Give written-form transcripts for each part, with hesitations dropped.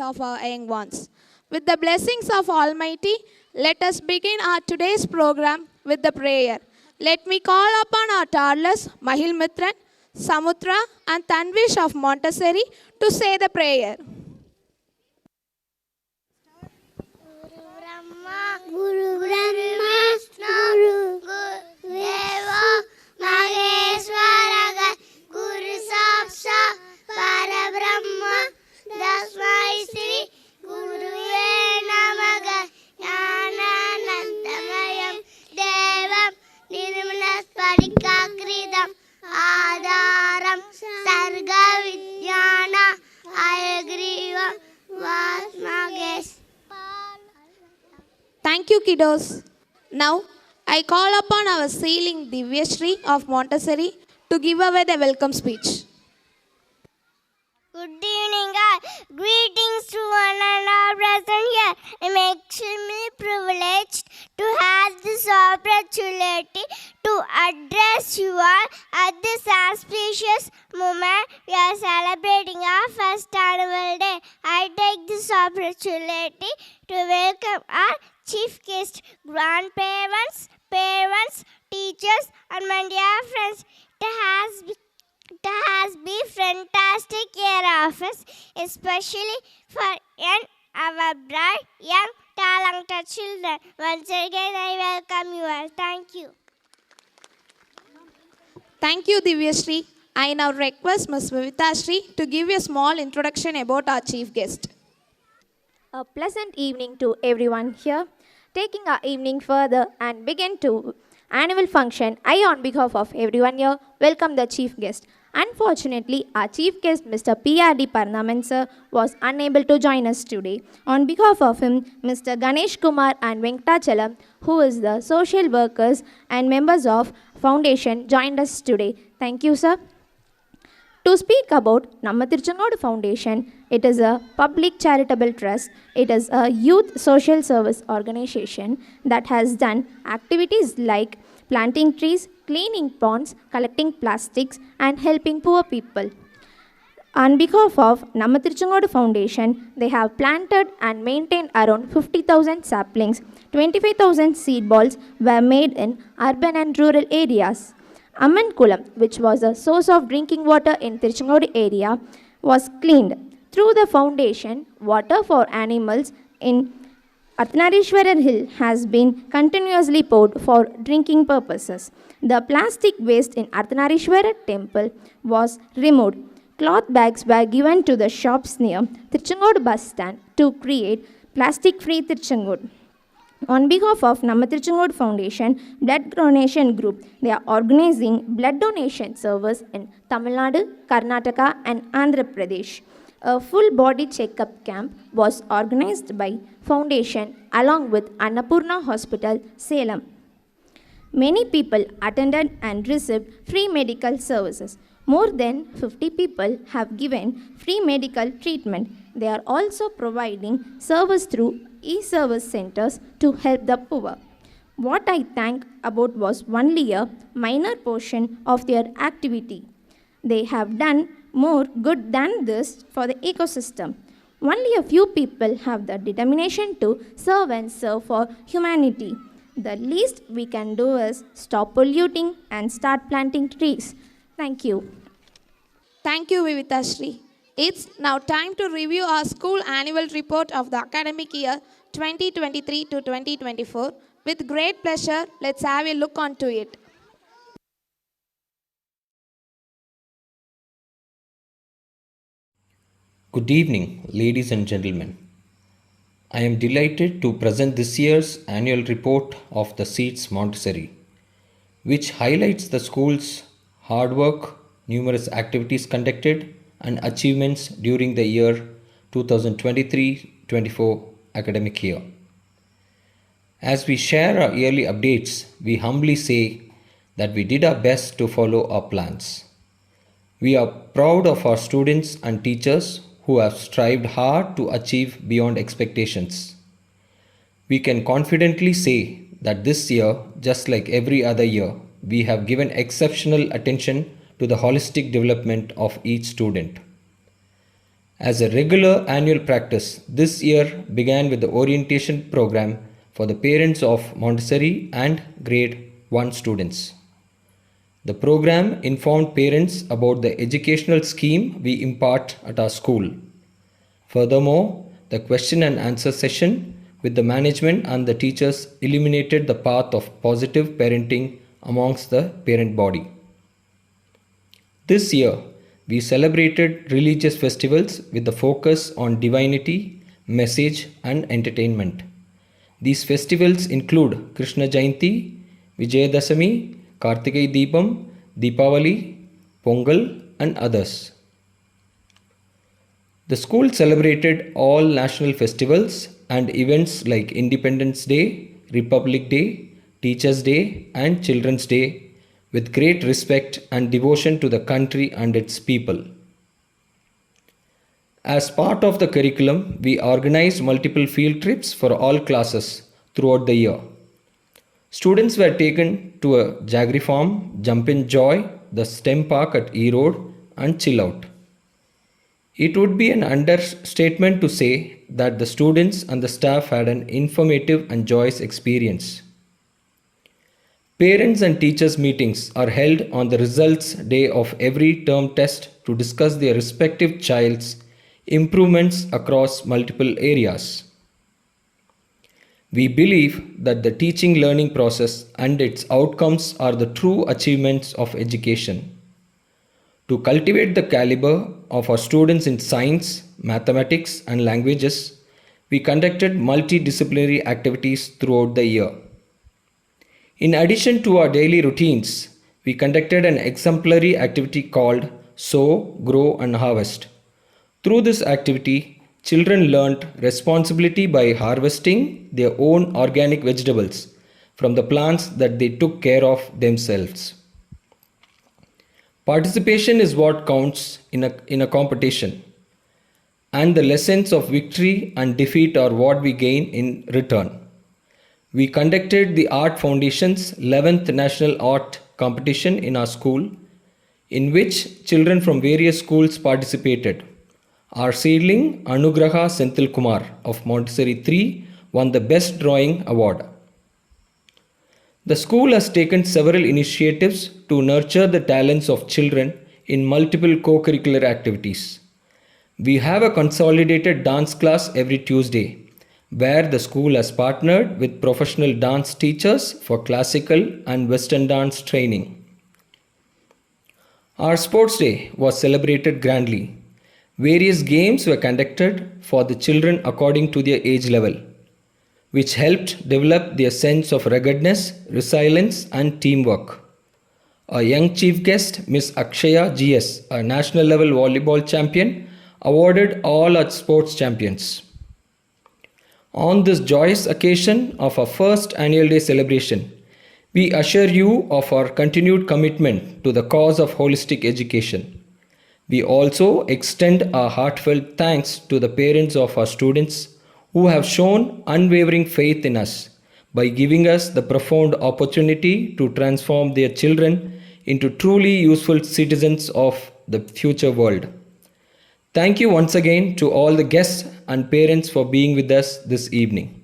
of our young ones. With the blessings of Almighty, let us begin our today's program with the prayer. Let me call upon our toddlers, Mahil Mitran, Samutra, and Tanvish of Montessori to say the prayer. Guru Brahma, Guru Deva, Maheshwaraga, Guru Sakshat, Parabrahma, Tasmai Shri, Guruve Namaga, Jnananandamayam, Devam, Nirmanasparikakridam, Adaram, Sarga Vidyana, Ayagriva, Vasmagesh. Thank you, kiddos. Now, I call upon our ceiling Divyashri of Montessori to give away the welcome speech. Good evening, all. Greetings to one and all present here. I'm extremely privileged to have this opportunity to address you all at this auspicious moment. We are celebrating our first annual day. I take this opportunity to welcome our chief guest, grandparents, parents, teachers, and my dear friends. It has been fantastic year of us, especially for our bright, young, talented children. Once again, I welcome you all. Thank you. Thank you, Divyashri. I now request Ms. Vivitashri to give a small introduction about our chief guest. A pleasant evening to everyone here. Taking our evening further and begin to annual function, I on behalf of everyone here welcome the chief guest. Unfortunately, our chief guest Mr. P.R.D. Parnaman sir was unable to join us today. On behalf of him, Mr. Ganesh Kumar and Venkatachalam, who is the social workers and members of foundation, joined us today. Thank you, sir. To speak about Namma Tiruchengodu Foundation, it is a public charitable trust. It is a youth social service organization that has done activities like planting trees, cleaning ponds, collecting plastics, and helping poor people. On behalf of Namma Tiruchengodu Foundation, they have planted and maintained around 50,000 saplings. 25,000 seed balls were made in urban and rural areas. Amman Kulam, which was a source of drinking water in Tiruchengodu area, was cleaned. Through the foundation, water for animals in Arthanarishwarar Hill has been continuously poured for drinking purposes. The plastic waste in Arthanarishwarar temple was removed. Cloth bags were given to the shops near Tiruchengodu bus stand to create plastic-free Tiruchengodu. On behalf of Namma Tiruchengodu Foundation Blood Donation Group, they are organizing blood donation service in Tamil Nadu, Karnataka and Andhra Pradesh. A full body checkup camp was organized by Foundation along with Annapurna Hospital, Salem. Many people attended and received free medical services. More than 50 people have given free medical treatment. They are also providing service through e-service centers to help the poor. What I think about was only a minor portion of their activity. They have done more good than this for the ecosystem. Only a few people have the determination to serve and serve for humanity. The least we can do is stop polluting and start planting trees. Thank you. Thank you, Vivitashri. It's now time to review our school annual report of the academic year 2023 to 2024. With great pleasure, let's have a look onto it. Good evening, ladies and gentlemen. I am delighted to present this year's annual report of the Seeds Montessori, which highlights the school's hard work, numerous activities conducted, and achievements during the year 2023-24 academic year. As we share our yearly updates, we humbly say that we did our best to follow our plans. We are proud of our students and teachers who have strived hard to achieve beyond expectations. We can confidently say that this year, just like every other year, we have given exceptional attention to the holistic development of each student. As a regular annual practice, this year began with the orientation program for the parents of Montessori and grade 1 students. The program informed parents about the educational scheme we impart at our school. Furthermore, the question and answer session with the management and the teachers illuminated the path of positive parenting amongst the parent body. This year, we celebrated religious festivals with the focus on divinity, message, and entertainment. These festivals include Krishna Jayanti, Vijayadasami, Kartikai Deepam, Deepavali, Pongal, and others. The school celebrated all national festivals and events like Independence Day, Republic Day, Teachers' Day, and Children's Day with great respect and devotion to the country and its people. As part of the curriculum, we organized multiple field trips for all classes throughout the year. Students were taken to a Jaggery Farm, Jump in Joy, the STEM Park at E Road, and Chill Out. It would be an understatement to say that the students and the staff had an informative and joyous experience. Parents and teachers meetings are held on the results day of every term test to discuss their respective child's improvements across multiple areas. We believe that the teaching learning process and its outcomes are the true achievements of education. To cultivate the caliber of our students in science, mathematics, and languages, we conducted multidisciplinary activities throughout the year. In addition to our daily routines, we conducted an exemplary activity called Sow, Grow, and Harvest. Through this activity, children learnt responsibility by harvesting their own organic vegetables from the plants that they took care of themselves. Participation is what counts in a competition, and the lessons of victory and defeat are what we gain in return. We conducted the Art Foundation's 11th National Art Competition in our school, in which children from various schools participated. Our seedling Anugraha Senthil Kumar of Montessori 3 won the Best Drawing Award. The school has taken several initiatives to nurture the talents of children in multiple co-curricular activities. We have a consolidated dance class every Tuesday, where the school has partnered with professional dance teachers for classical and Western dance training. Our sports day was celebrated grandly. Various games were conducted for the children according to their age level, which helped develop their sense of ruggedness, resilience, and teamwork. Our young chief guest, Miss Akshaya GS, a national level volleyball champion, awarded all our sports champions. On this joyous occasion of our first annual day celebration, we assure you of our continued commitment to the cause of holistic education. We also extend our heartfelt thanks to the parents of our students who have shown unwavering faith in us by giving us the profound opportunity to transform their children into truly useful citizens of the future world. Thank you once again to all the guests and parents for being with us this evening.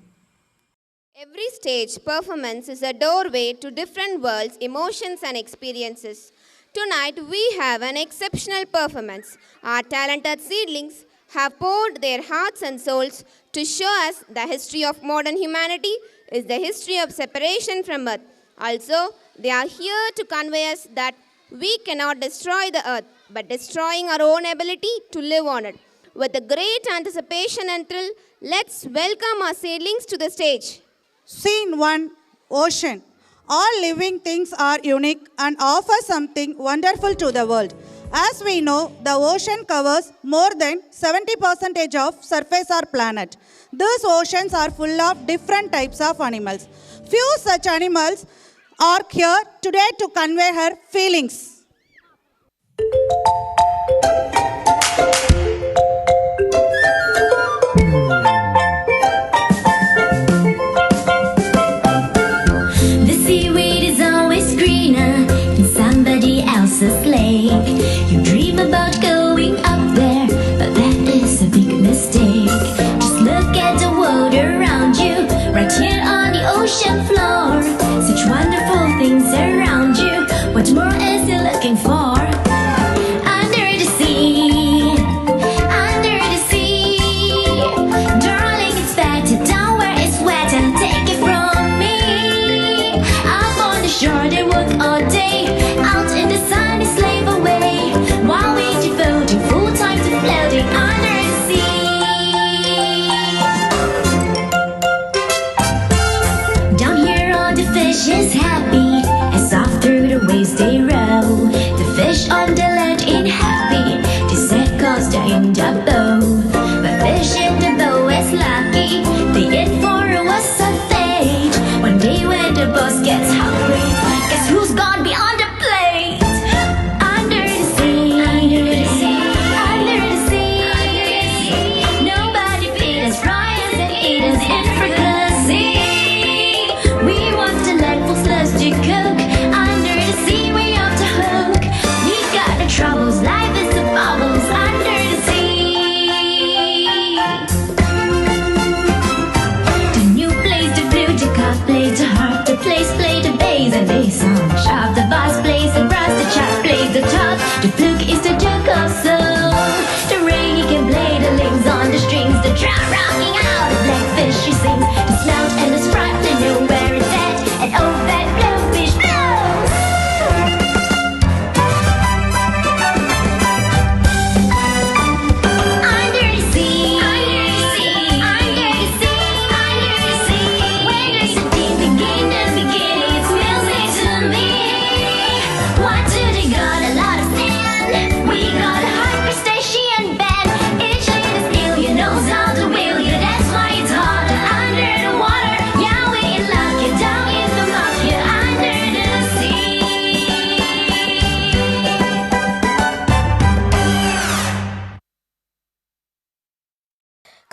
Every stage performance is a doorway to different worlds, emotions, and experiences. Tonight we have an exceptional performance. Our talented seedlings have poured their hearts and souls to show us the history of modern humanity is the history of separation from earth. Also, they are here to convey us that we cannot destroy the earth, but destroying our own ability to live on it. With a great anticipation and thrill, let's welcome our seedlings to the stage. Scene 1, Ocean. All living things are unique and offer something wonderful to the world. As we know, the ocean covers more than 70% of surface of our planet. These oceans are full of different types of animals. Few such animals are here today to convey her feelings. Else's lake. You dream about going up there, but that is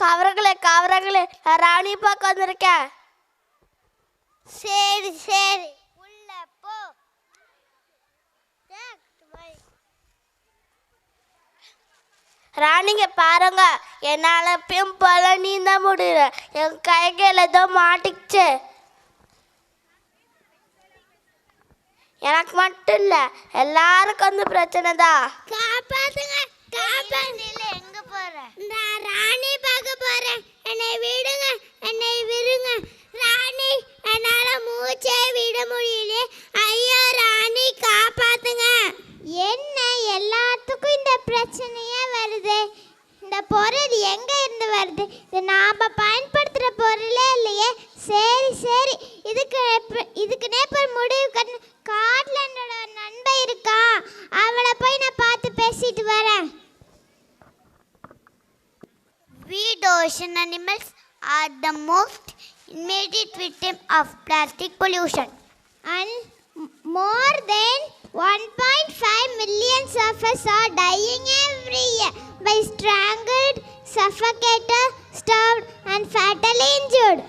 கவரங்களே நான் ராணி பார்க்க வந்திருக்கேன். சரி உள்ள போ. ராணிங்க பாருங்க, என்னால பிம்பல நீந்த முடியல. என் கைகள் ஏதோ மாட்டிக்கிச்சு. எனக்கு மட்டும் இல்ல, எல்லாருக்கும் வந்து பிரச்சனை தான். காப்பாத்துங்க. எங்க போற? நான் ராணி பார்க்க போறேன். என்னை விடுங்க, என்னை விடுங்க. ராணி, என்னால மூச்சே விட முடியல. ஐயா ராணி காப்பாத்துங்க. என்ன எல்லாத்துக்கும் இந்த பிரச்சனையே வருது? இந்த பொருள் எங்க இருந்து வருது? இது நாம பயன்படுத்துற பொருளே இல்லையே. சரி இதுக்குன்னே போய் முடிவு கட்ட. காட்டுல என்னோட நண்பன் இருக்கா, அவளை போய் நான் பார்த்து பேசிட்டு வரேன். Weed ocean animals are the most immediate victim of plastic pollution, and more than 1.5 million of us are dying every year by strangled, suffocated, starved, and fatally injured.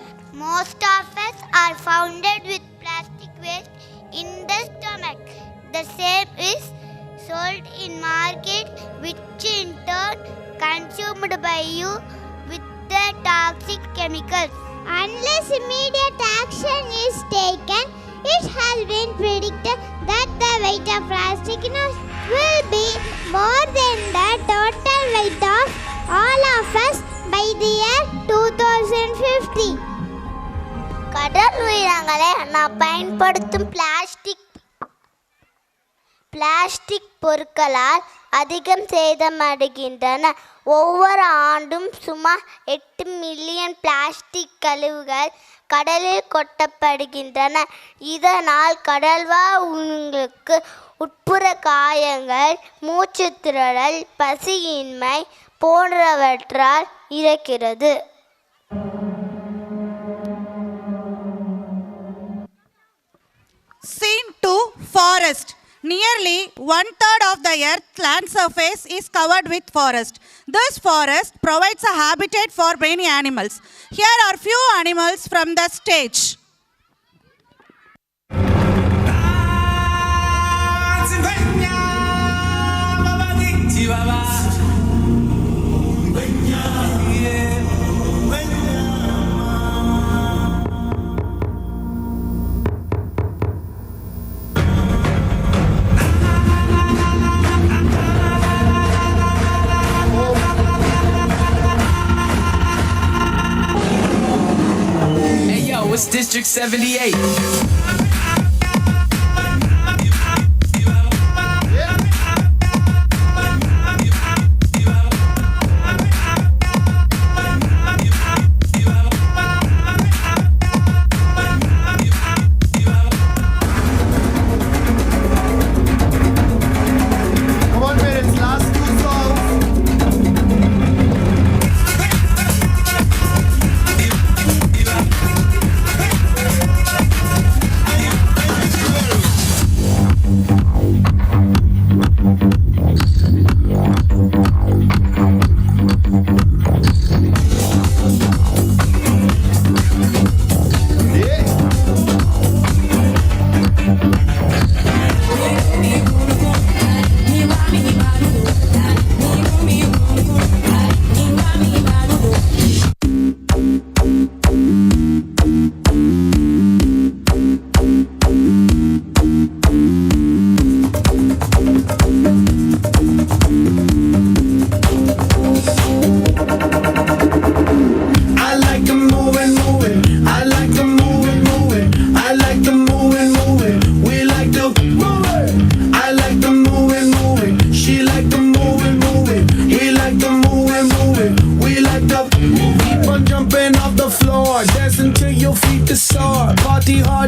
Most of us are found with plastic waste in the stomach. The same is sold in market, which in turn consumed by you with the toxic chemicals. Unless immediate action is taken, it has been predicted that the weight of plastic will be more than the total weight of all of us by the year 2050. கடல் உயிரினங்களே, நான் பயன்படுத்தும் plastic பொருட்களால் அதிகம் சேதமடைகின்றன. ஒவ்வொரு ஆண்டும் சுமார் 8 million plastic கழிவுகள் கடலில் கொட்டப்படுகின்றன. இதனால் கடல்வாழ் உயிரினங்களுக்கு உட்புற காயங்கள், மூச்சுத்திணறல், பசியின்மை போன்றவற்றால் இறக்கிறது. Scene 2, forest. Nearly 1/3 of the Earth's land surface is covered with forest. This forest provides a habitat for many animals. Here are few animals from the stage. It's District 78.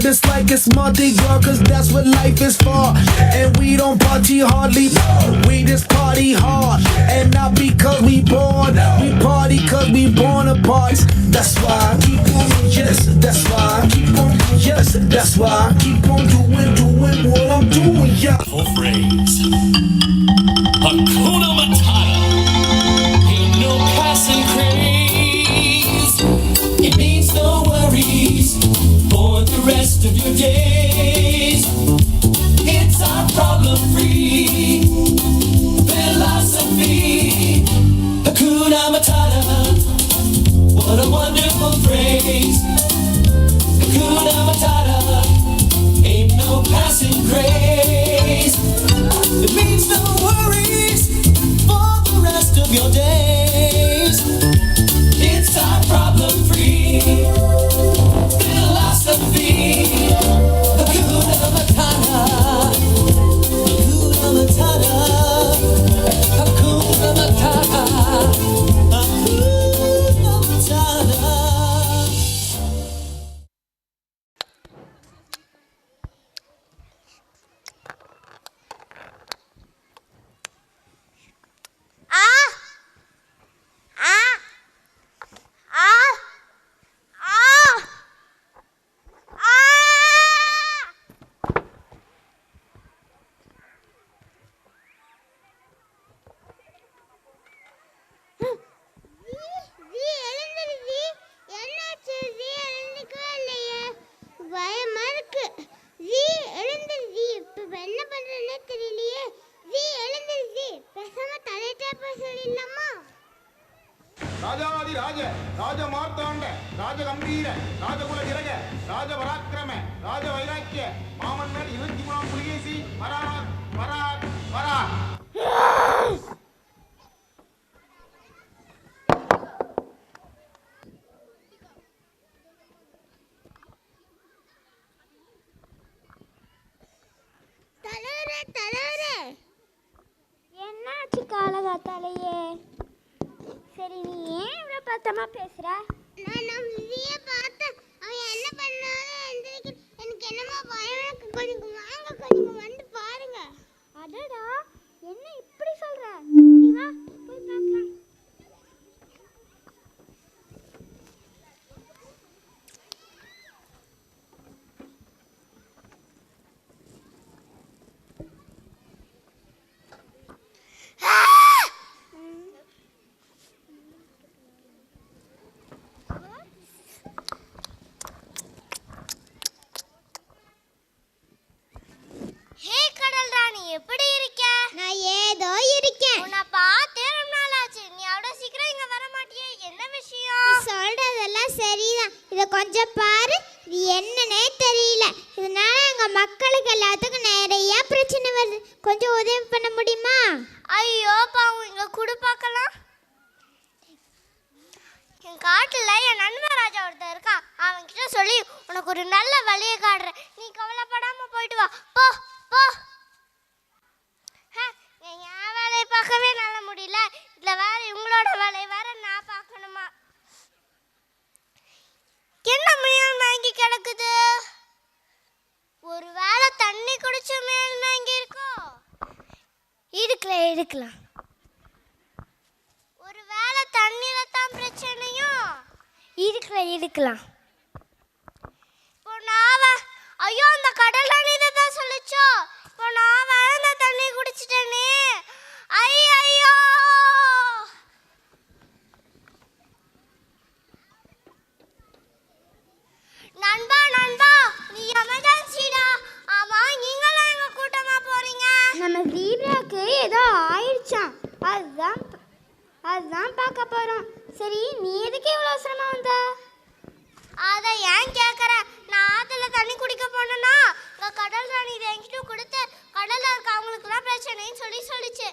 Just like it's Mardi Gras, cause that's what life is for. And we don't party hardly, we just party hard. And not because we born, we party cause we born apart. That's why I keep on, yes, that's why I keep on, yes, that's why I keep on doing what I'm doing, yeah. Full phrase. Hakuna Matata. Ain't no passing craze. What a wonderful phrase. Hakuna Matata ain't no passing craze. It means no worries for the rest of your days. It's our problem-free philosophy. Hakuna Matata. Hakuna Matata. Hakuna Matata. Hakuna Matata. ராஜாதி ராஜ ராஜ மார்த்தாண்ட ராஜ கம்பீர ராஜகுல திலக ராஜ பராக்கிரம ராஜ வைராக்கிய மாமன்னர் 23ஆம் புலிகேசி பராக் பராக் பராக். என்னாச்சு காலகாத்தாலேயே? சரி, நீ ஏன் இவ்வளோ பத்தமா பேசுற? நான் விதியை பார்த்தேன். அவன் என்ன பண்ணாலும் எனக்கு என்னமோ பயம். கொஞ்சம் வாங்க, கொஞ்சம் வந்து பாருங்க. அடடா, என்ன இப்படி சொல்ற? நீ வா, போய் பார்க்கலாம். எப்படி இருக்க? நான் ஏதோ இருக்கேன். உன்னை பார்த்தே ரொம்ப நாள் ஆச்சு. நீ அவ்வளோ சீக்கிரம் இங்க வர மாட்டியே, என்ன விஷயம்? நீ சொல்றதெல்லாம் சரிதான். இதை கொஞ்சம் பாரு, இது என்னன்னே தெரியல. இதனால எங்க மக்களுக்கு எல்லாத்துக்கும் நிறைய பிரச்சனை வருது. கொஞ்சம் உதவி பண்ண முடியுமா? ஐயோ பாவம், இங்க குடு பார்க்கலாம். என் காட்டுல என் நண்பன் ராஜா ஒருத்தர் இருக்கான். அவன் கிட்ட சொல்லி உனக்கு ஒரு நல்ல வழியை காட்டுறேன். நீ கவலைப்படாம போயிட்டு வா. போ போ. என் வேலையை பார்க்கவே நல்ல முடியல. இதுல வேற இவங்களோட வேலையை வேற நான் பார்க்கணுமா? என்ன முயல் வாங்கி கிடக்குது? ஒரு வேளை தண்ணி குடிச்ச முயல் வாங்கி இருக்கோ? இருக்கலாம். ஒரு வேளை தண்ணியில தான் பிரச்சனையும் இருக்கலாம். இப்போ நான் ஐயோ, அந்த கடல் தண்ணி தான் சொல்லிச்சோ. இப்போ நான் வேற தண்ணி குடிச்சிட்டேனே. ஐயோ, நண்பா நீ எமர்ஜென்சிடா. ஆமா, நீங்களும் எங்க கூட்டமா போறீங்க? நம்ம ஜீப்ராக்கு ஏதோ ஆயிடுச்சாம். அதுதான் பார்க்க போறோம். சரி, நீ எதுக்கு இவ்வளோ அவசரமா வந்த? அதை ஏன் கேட்குற? நான் ஆற்றுல தண்ணி குடிக்க போனேன்னா கடல் ராணி இதை என்கிட்ட கொடுத்து கடலில் இருக்க அவங்களுக்குலாம் பிரச்சனைன்னு சொல்லிச்சு.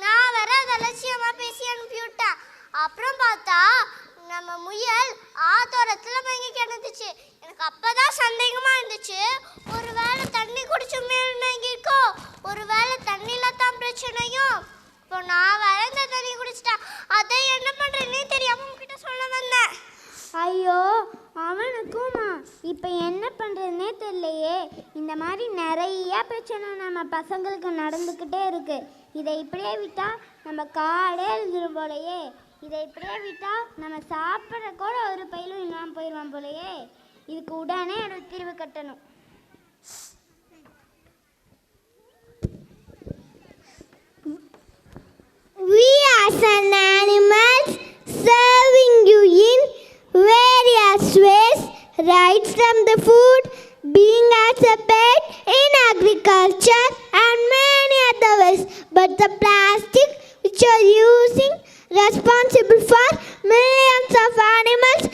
நான் வேற அதை அலட்சியமாக பேசி அனுப்பி விட்டேன். அப்புறம் பார்த்தா நம்ம முயல் ஆத்தோரத்தில் மயங்கி கிடந்துச்சு. எனக்கு அப்போதான் சந்தேகமாக இருந்துச்சு. ஒரு வேளை தண்ணி குடிச்ச முயல் மயங்கிருக்கோ, ஒரு வேளை தண்ணியில் தான் பிரச்சனையும். இப்போ நான் வேற இந்த தண்ணி குடிச்சிட்டேன். அதை என்ன பண்ணுறேன்னே தெரியாமல் உங்ககிட்ட சொல்ல வந்தேன். ஐயோ, அவனுக்குமா இப்போ என்ன பண்ணுறதுனே தெரியலையே. இந்த மாதிரி நிறைய பிரச்சனை நம்ம பசங்களுக்கு நடந்துக்கிட்டே இருக்கு. இதை இப்படியே விட்டால் நம்ம காடே எழுதிடும் போலையே. இதை இப்படியே விட்டால் நம்ம சாப்பிட்ற கூட ஒரு பயிலும் இல்லாமல் போயிடுவான் போலையே. இதுக்கு உடனே ஒரு தீர்வு கட்டணும். We as an animals serving you in various ways, right from the food, being as a pet, in agriculture and many other ways. But the plastic which are using responsible for millions of animals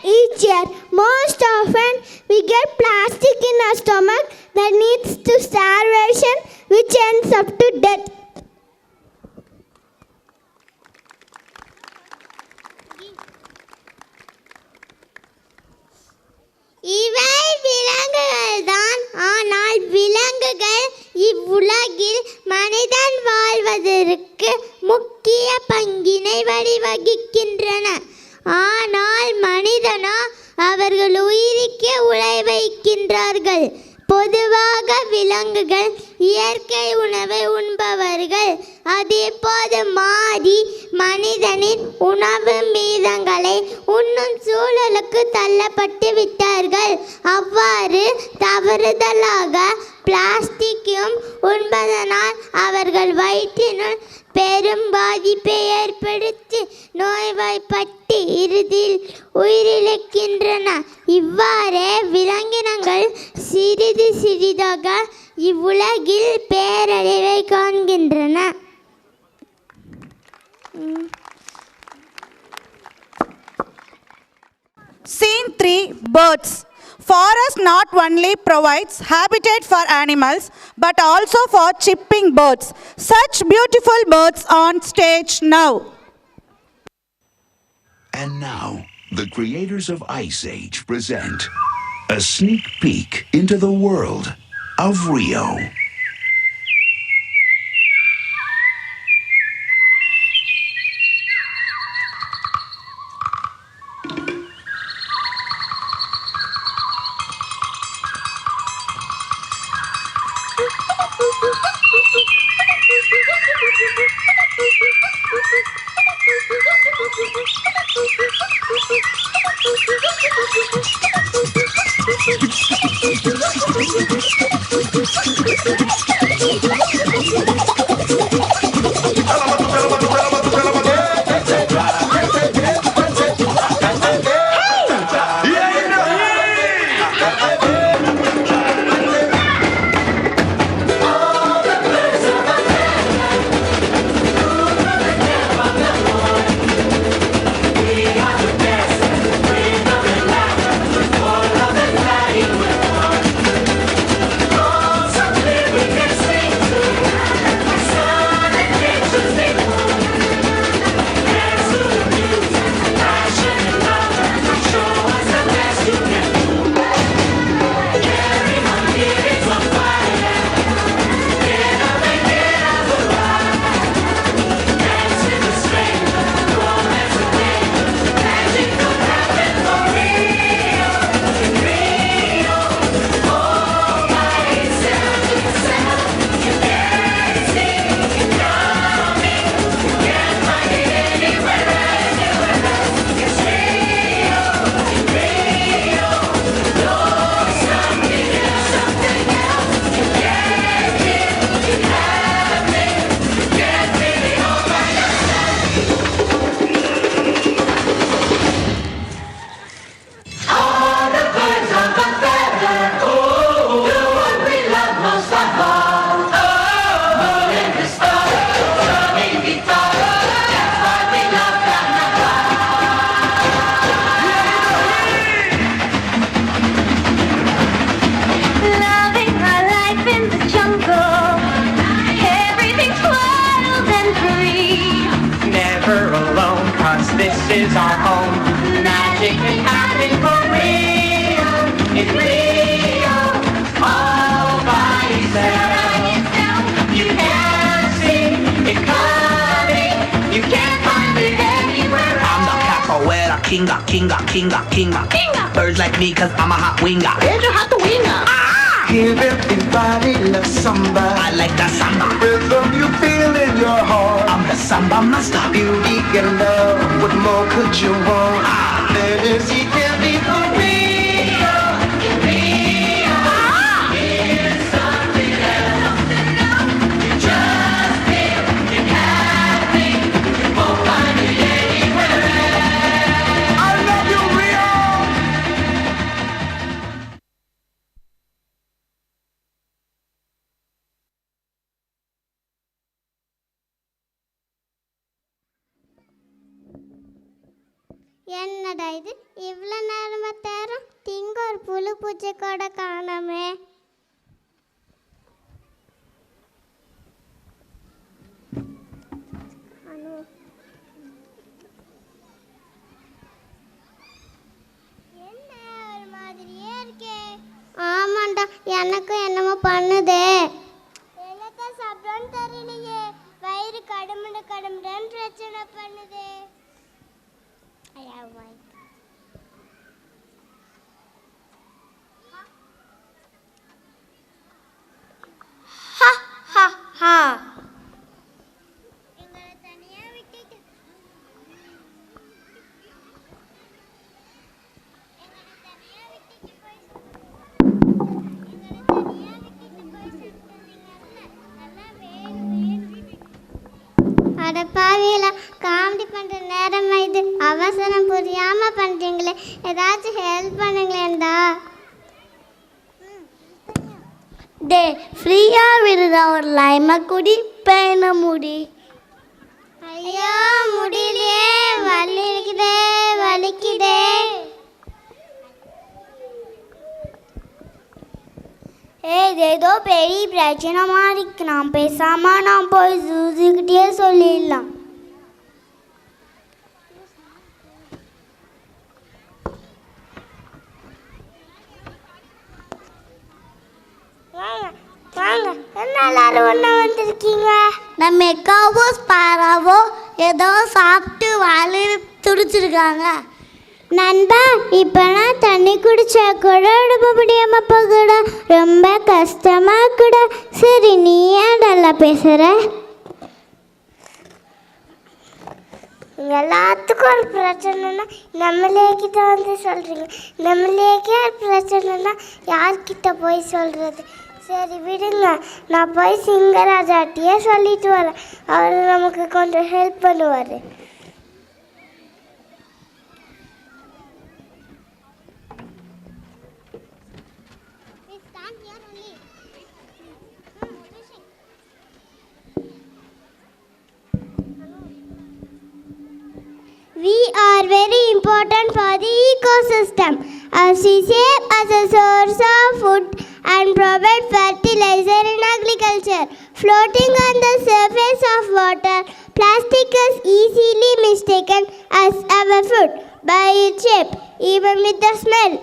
each year. Most often, we get plastic in our stomach that leads to starvation, which ends up to death. இவை விலங்குகள் தான். ஆனால் விலங்குகள் இவ்வுலகில் மனிதன் வாழ்வதற்கு முக்கிய பங்கினை வழிவகிக்கின்றன. ஆனால் மனிதனோ அவர்கள் உயிருக்கு உழை வைக்கின்றார்கள். பொதுவாக விலங்குகள் இயற்கை உணவை உண்பவர்கள். அது இப்போது மாறி மனிதனின் உணவு மீதங்களை உண்ணும் சூழலுக்கு தள்ளப்பட்டு விட்டார்கள். அவ்வாறு தவறுதலாக பிளாஸ்டிக்கும் உண்பதனால் அவர்கள் வயிற்றினுள் பெரும் பாதிப்பை ஏற்படுத்தி நோய்வாய்ப்பட்டு இறுதியில் உயிரிழக்கின்றன. இவ்வாறே விலங்கினங்கள் சிறிது சிறிதாக இவ்வுலகில் பேரழிவை காண்கின்றன. Scene 3, birds. Forest not only provides habitat for animals but also for chirping birds. Such beautiful birds on stage now. And now, the creators of Ice Age present a sneak peek into the world of Rio. This is our home. Magic can happen for real. In Rio, all by yourself. You can't see it coming. You can't find it anywhere else. I'm the capoeira kinga. Birds like me cause I'm a hot winger. Where'd you have the winger? Give everybody love samba. I like that samba. Rhythm you feel in your heart. I'm the samba master. Beauty and love. What more could you want? Let us see can be for real. In Rio. Here's something else. You just feel it happening. You won't find it anywhere else. I love you, Rio. என்னடா இது இவ்வளோ நேரமா theorem திங்க ஒரு புழு பூச்சி கூட காணாமே. என்ன ஒரு மாதிரியே இருக்கே. ஆமாண்டா எனக்கும் என்னமோ பண்ணுதே. எனக்கு சாப்பிடன்னு தெரியலையே. வயிறு கடமுடன்னு பிரச்சனை பண்ணுதே. எங்களை தனியா விட்டுட்டு அட பாவியில காமெடி பண்ற நேரம் இது. அவசரம் புரியாம பண்றீங்களே, ஏதாச்சும் ஹெல்ப் பண்ணுங்களேண்டா. டே ஃப்ரீயா விடுதா ஒரு லைம குடி பேன முடி. ஐயோ முடியலையே, வலிக்குதே. ஏதோ பெரிய பிரச்சனை மாதிரி நான் பேசாம நான் போய் ஜூசிக்கிட்டே சொல்லிடலாம். வாங்க எல்லாரும் ஒன்றா வந்திருக்கீங்க. நம்ம எக்காவோ ஸ்பாராவோ ஏதோ சாப்பிட்டு வாழை துடிச்சிருக்காங்க. நண்பா இப்போலாம் தண்ணி குடிச்சா கூட உடம்பு முடியாம போகக்கூட ரொம்ப கஷ்டமா கூட. சரி நீ ஏன் நல்லா பேசுற? எல்லாத்துக்கும் ஒரு பிரச்சனைனா நம்மளேக்கிட்ட வந்து சொல்கிறீங்க. நம்மளேக்கே ஒரு பிரச்சனைனா யார்கிட்ட போய் சொல்கிறது? சரி விடுங்க, நான் போய் சிங்கராஜாட்டியே சொல்லிட்டு வரேன். அவர் நமக்கு கொஞ்சம் ஹெல்ப் பண்ணுவார். We are very important for the ecosystem as we serve as a source of food and provide fertilizer in agriculture. Floating on the surface of water, plastic is easily mistaken as our food by its shape, even with the smell.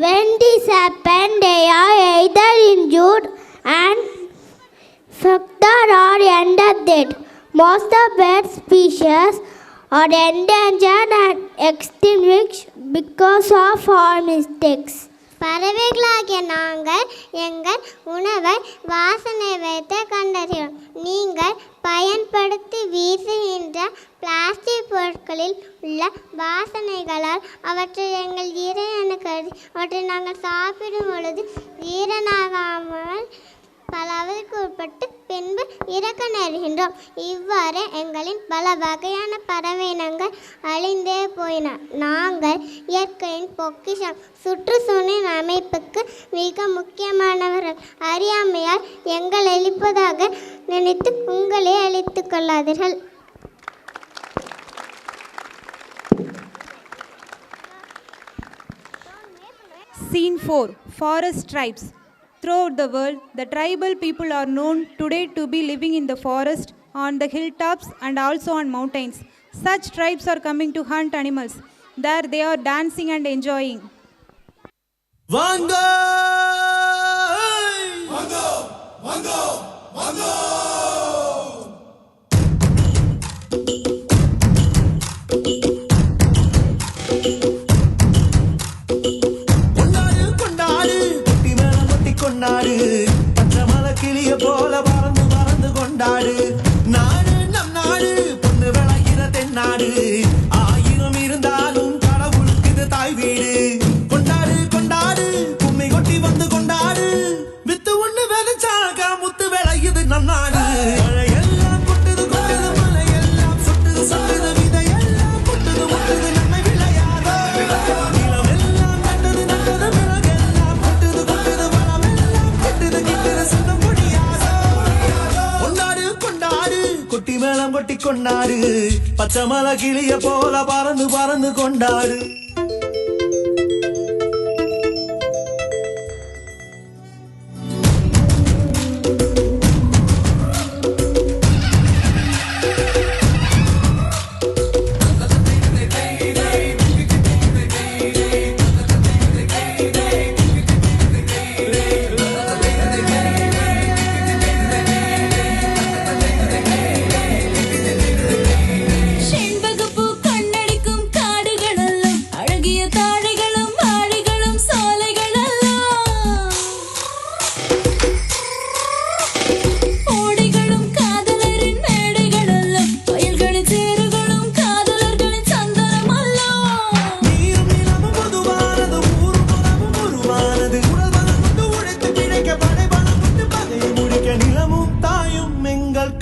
When this happens, they are either injured and affected or end up dead. Most of bird species are endangered and extinguished because of our mistakes. பறவைகளாகிய நாங்கள் எங்கள் உணவை வாசனை வைத்து கண்டறிகிறோம். நீங்கள் பயன்படுத்தி வீசுகின்ற plastic பொருட்களில் உள்ள வாசனைகளால் அவற்றை எங்கள் ஈரன கருதி அவற்றை நாங்கள் சாப்பிடும் பொழுது ஈரனாகாமல் பல அவதிக்கு உட்பட்டு பின்பு இறக்க நேருகின்றோம். இவ்வாறு எங்களின் பல வகையான பறவை இனங்கள் அழிந்தே போயின. நாங்கள் இயற்கையின் பொக்கிஷம். சுற்றுச்சூழல் அமைப்புக்கு மிக முக்கியமானவர்கள். அறியாமையால் எங்களை அழிப்பதாக நினைத்து உங்களே அழித்துக் கொள்ளாதீர்கள். Scene 4. Forest tribes. Throughout the world, the tribal people are known today to be living in the forest, on the hilltops and also on mountains. Such tribes are coming to hunt animals. There they are dancing and enjoying. Vango! கொண்டாடு பச்சை மலை கிளிய போல பறந்து கொண்டாடு. நாடு நம் நாடு, பொண்ணு விளைகிற தென்னாடு. ஆயிரம் இருந்தாலும் கடவுளுக்கு இது தாய் வீடு. கொண்டாடு கொண்டாடு, கும்மி கொட்டி வந்து கொண்டாடு. வித்து ஒண்ணு விளைச்சாக முத்து விளையுது நம் நாடு. மழையெல்லாம் கொட்டுது கொட்டுது, மலையெல்லாம் சொட்டுது சொட்டுது, விதையெல்லாம் கொட்டுது முட்டுது நம்மை விளையாட. நிலமெல்லாம் நட்டது நட்டது, மிளகெல்லாம் கொட்டுது கொட்டுது, வளமெல்லாம் கிட்டுது கிட்டுது சொன்ன முடியாத. கொண்டாடு மேளம் கொட்டி கொண்டாடு, பச்சை மலை கிளிய போல பறந்து பறந்து கொண்டாடு.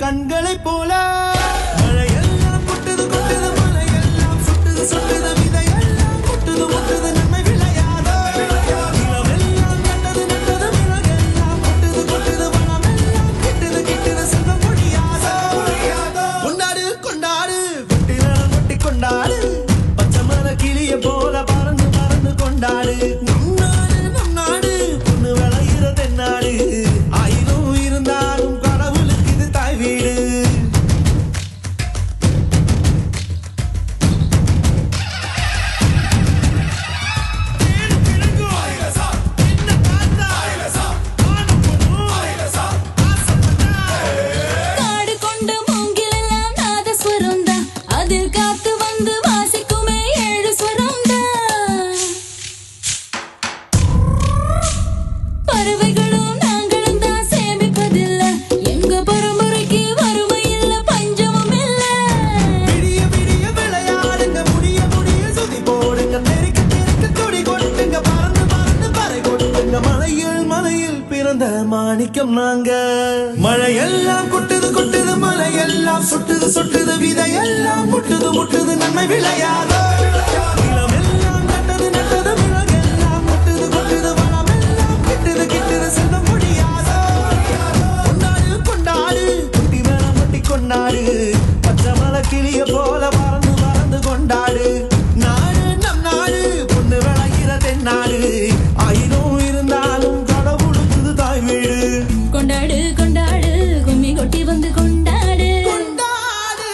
கண்களை போல மழையெல்லாம் கொட்டுது கொட்டுது, மலையெல்லாம் சுட்டுது சுட்டுது, விதையெல்லாம் கொட்டுது முட்டுது, நன்மை விளையாதோ. நிலமெல்லாம் நட்டது நட்டது, மிளகெல்லாம் கொட்டுது கொட்டுது, வனமெல்லாம் கிட்டுது கிட்டுது, செல்வம் முடியாதோ. கொண்டாடு கொண்டாடு, கொட்டி மேளம் கொட்டி கொண்டாடு, பச்சை மலை கிளிய போல பறந்து பறந்து கொண்டாடு. நம் நாடு நம் நாடு, பொண்ணு விளையிற தென்னாடு, ஆயிரம் இருந்தாலும் கடவுளுக்கு இது தாய் வீடு. காடு கொண்ட மூங்கிலெல்லாம் நாதஸ்வரம் தான், அதில் காத்து வந்து வாசிக்குமே 7 ஸ்வரம் தான். பறவைகளும் நாங்களும் தான் சேமிப்பதில்லை, எங்க பரம்பரைக்கு வறுமை இல்லை, பஞ்சமும் இல்லை. விடிய விடிய விளையாடுங்க, முடிய முடிய சுத்தி போடுங்க, தெறிக்க தெறிக்க துடி கொட்டுங்க, பறந்து பறந்து பறை கொட்டுங்க, மலையில் மலையில் பிறந்த மாணிக்கம் நாங்க. மழையெல்லாம் கொட்டுது கொட்டுது, மலையெல்லாம் சுட்டுது சுட்டுது, விதையெல்லாம் முட்டுது முட்டுது, நன்மை விளையாதோ. நிலமெல்லாம் நட்டது நட்டது, மிளகெல்லாம் கொட்டுது கொட்டுது, வனமெல்லாம் கிட்டுது கிட்டுது, செல்வம் முடியாதோ. கொண்டாடு கொண்டாடு, குட்டி மேளம் கொட்டி கொண்டாடு, பச்சை மலை கிளிய போல பறந்து பறந்து கொண்டாடு. நாடு நம் நாடு, பொண்ணு விளையிற தென்னாடு, ஆயிரம் இருந்தாலும் கடவுளுக்கு இது தாய் வீடு. கொண்டாடு கொண்டாடு, கும்மி கொட்டி வந்து கொண்டாடு. கொண்டாடு.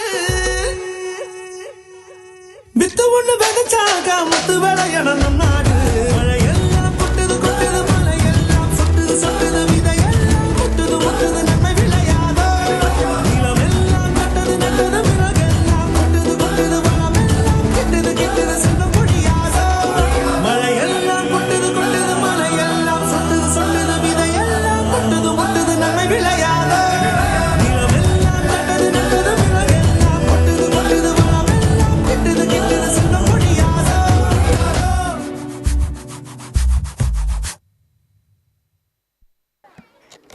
வித்து ஒண்ணு விதைச்சாக முத்து விளையணும் நம் நாடு. மழையெல்லாம் கொட்டுது கொட்டுது, மலையெல்லாம் சுட்டுது சுட்டுது, விதையெல்லாம் முட்டுது முட்டுது, நன்மை விளையாதோ. நிலமெல்லாம் நட்டது நட்டது, மிளகெல்லாம் கொட்டுது கொட்டுது, வனமெல்லாம் கிட்டுது கிட்டுது, செல்வம் முடியாதோ. மழையெல்லாம் கொட்டுது கொட்டுது, மலையெல்லாம் சுட்டுது சுட்டுது, விதையெல்லாம் முட்டுது முட்டுது, நன்மை விளையாதோ. நிலமெல்லாம் நட்டது நட்டது, மிளகெல்லாம் கொட்டுது கொட்டுது, வனமெல்லாம் கிட்டுது கிட்டுது, செல்வம் முடியாதோ.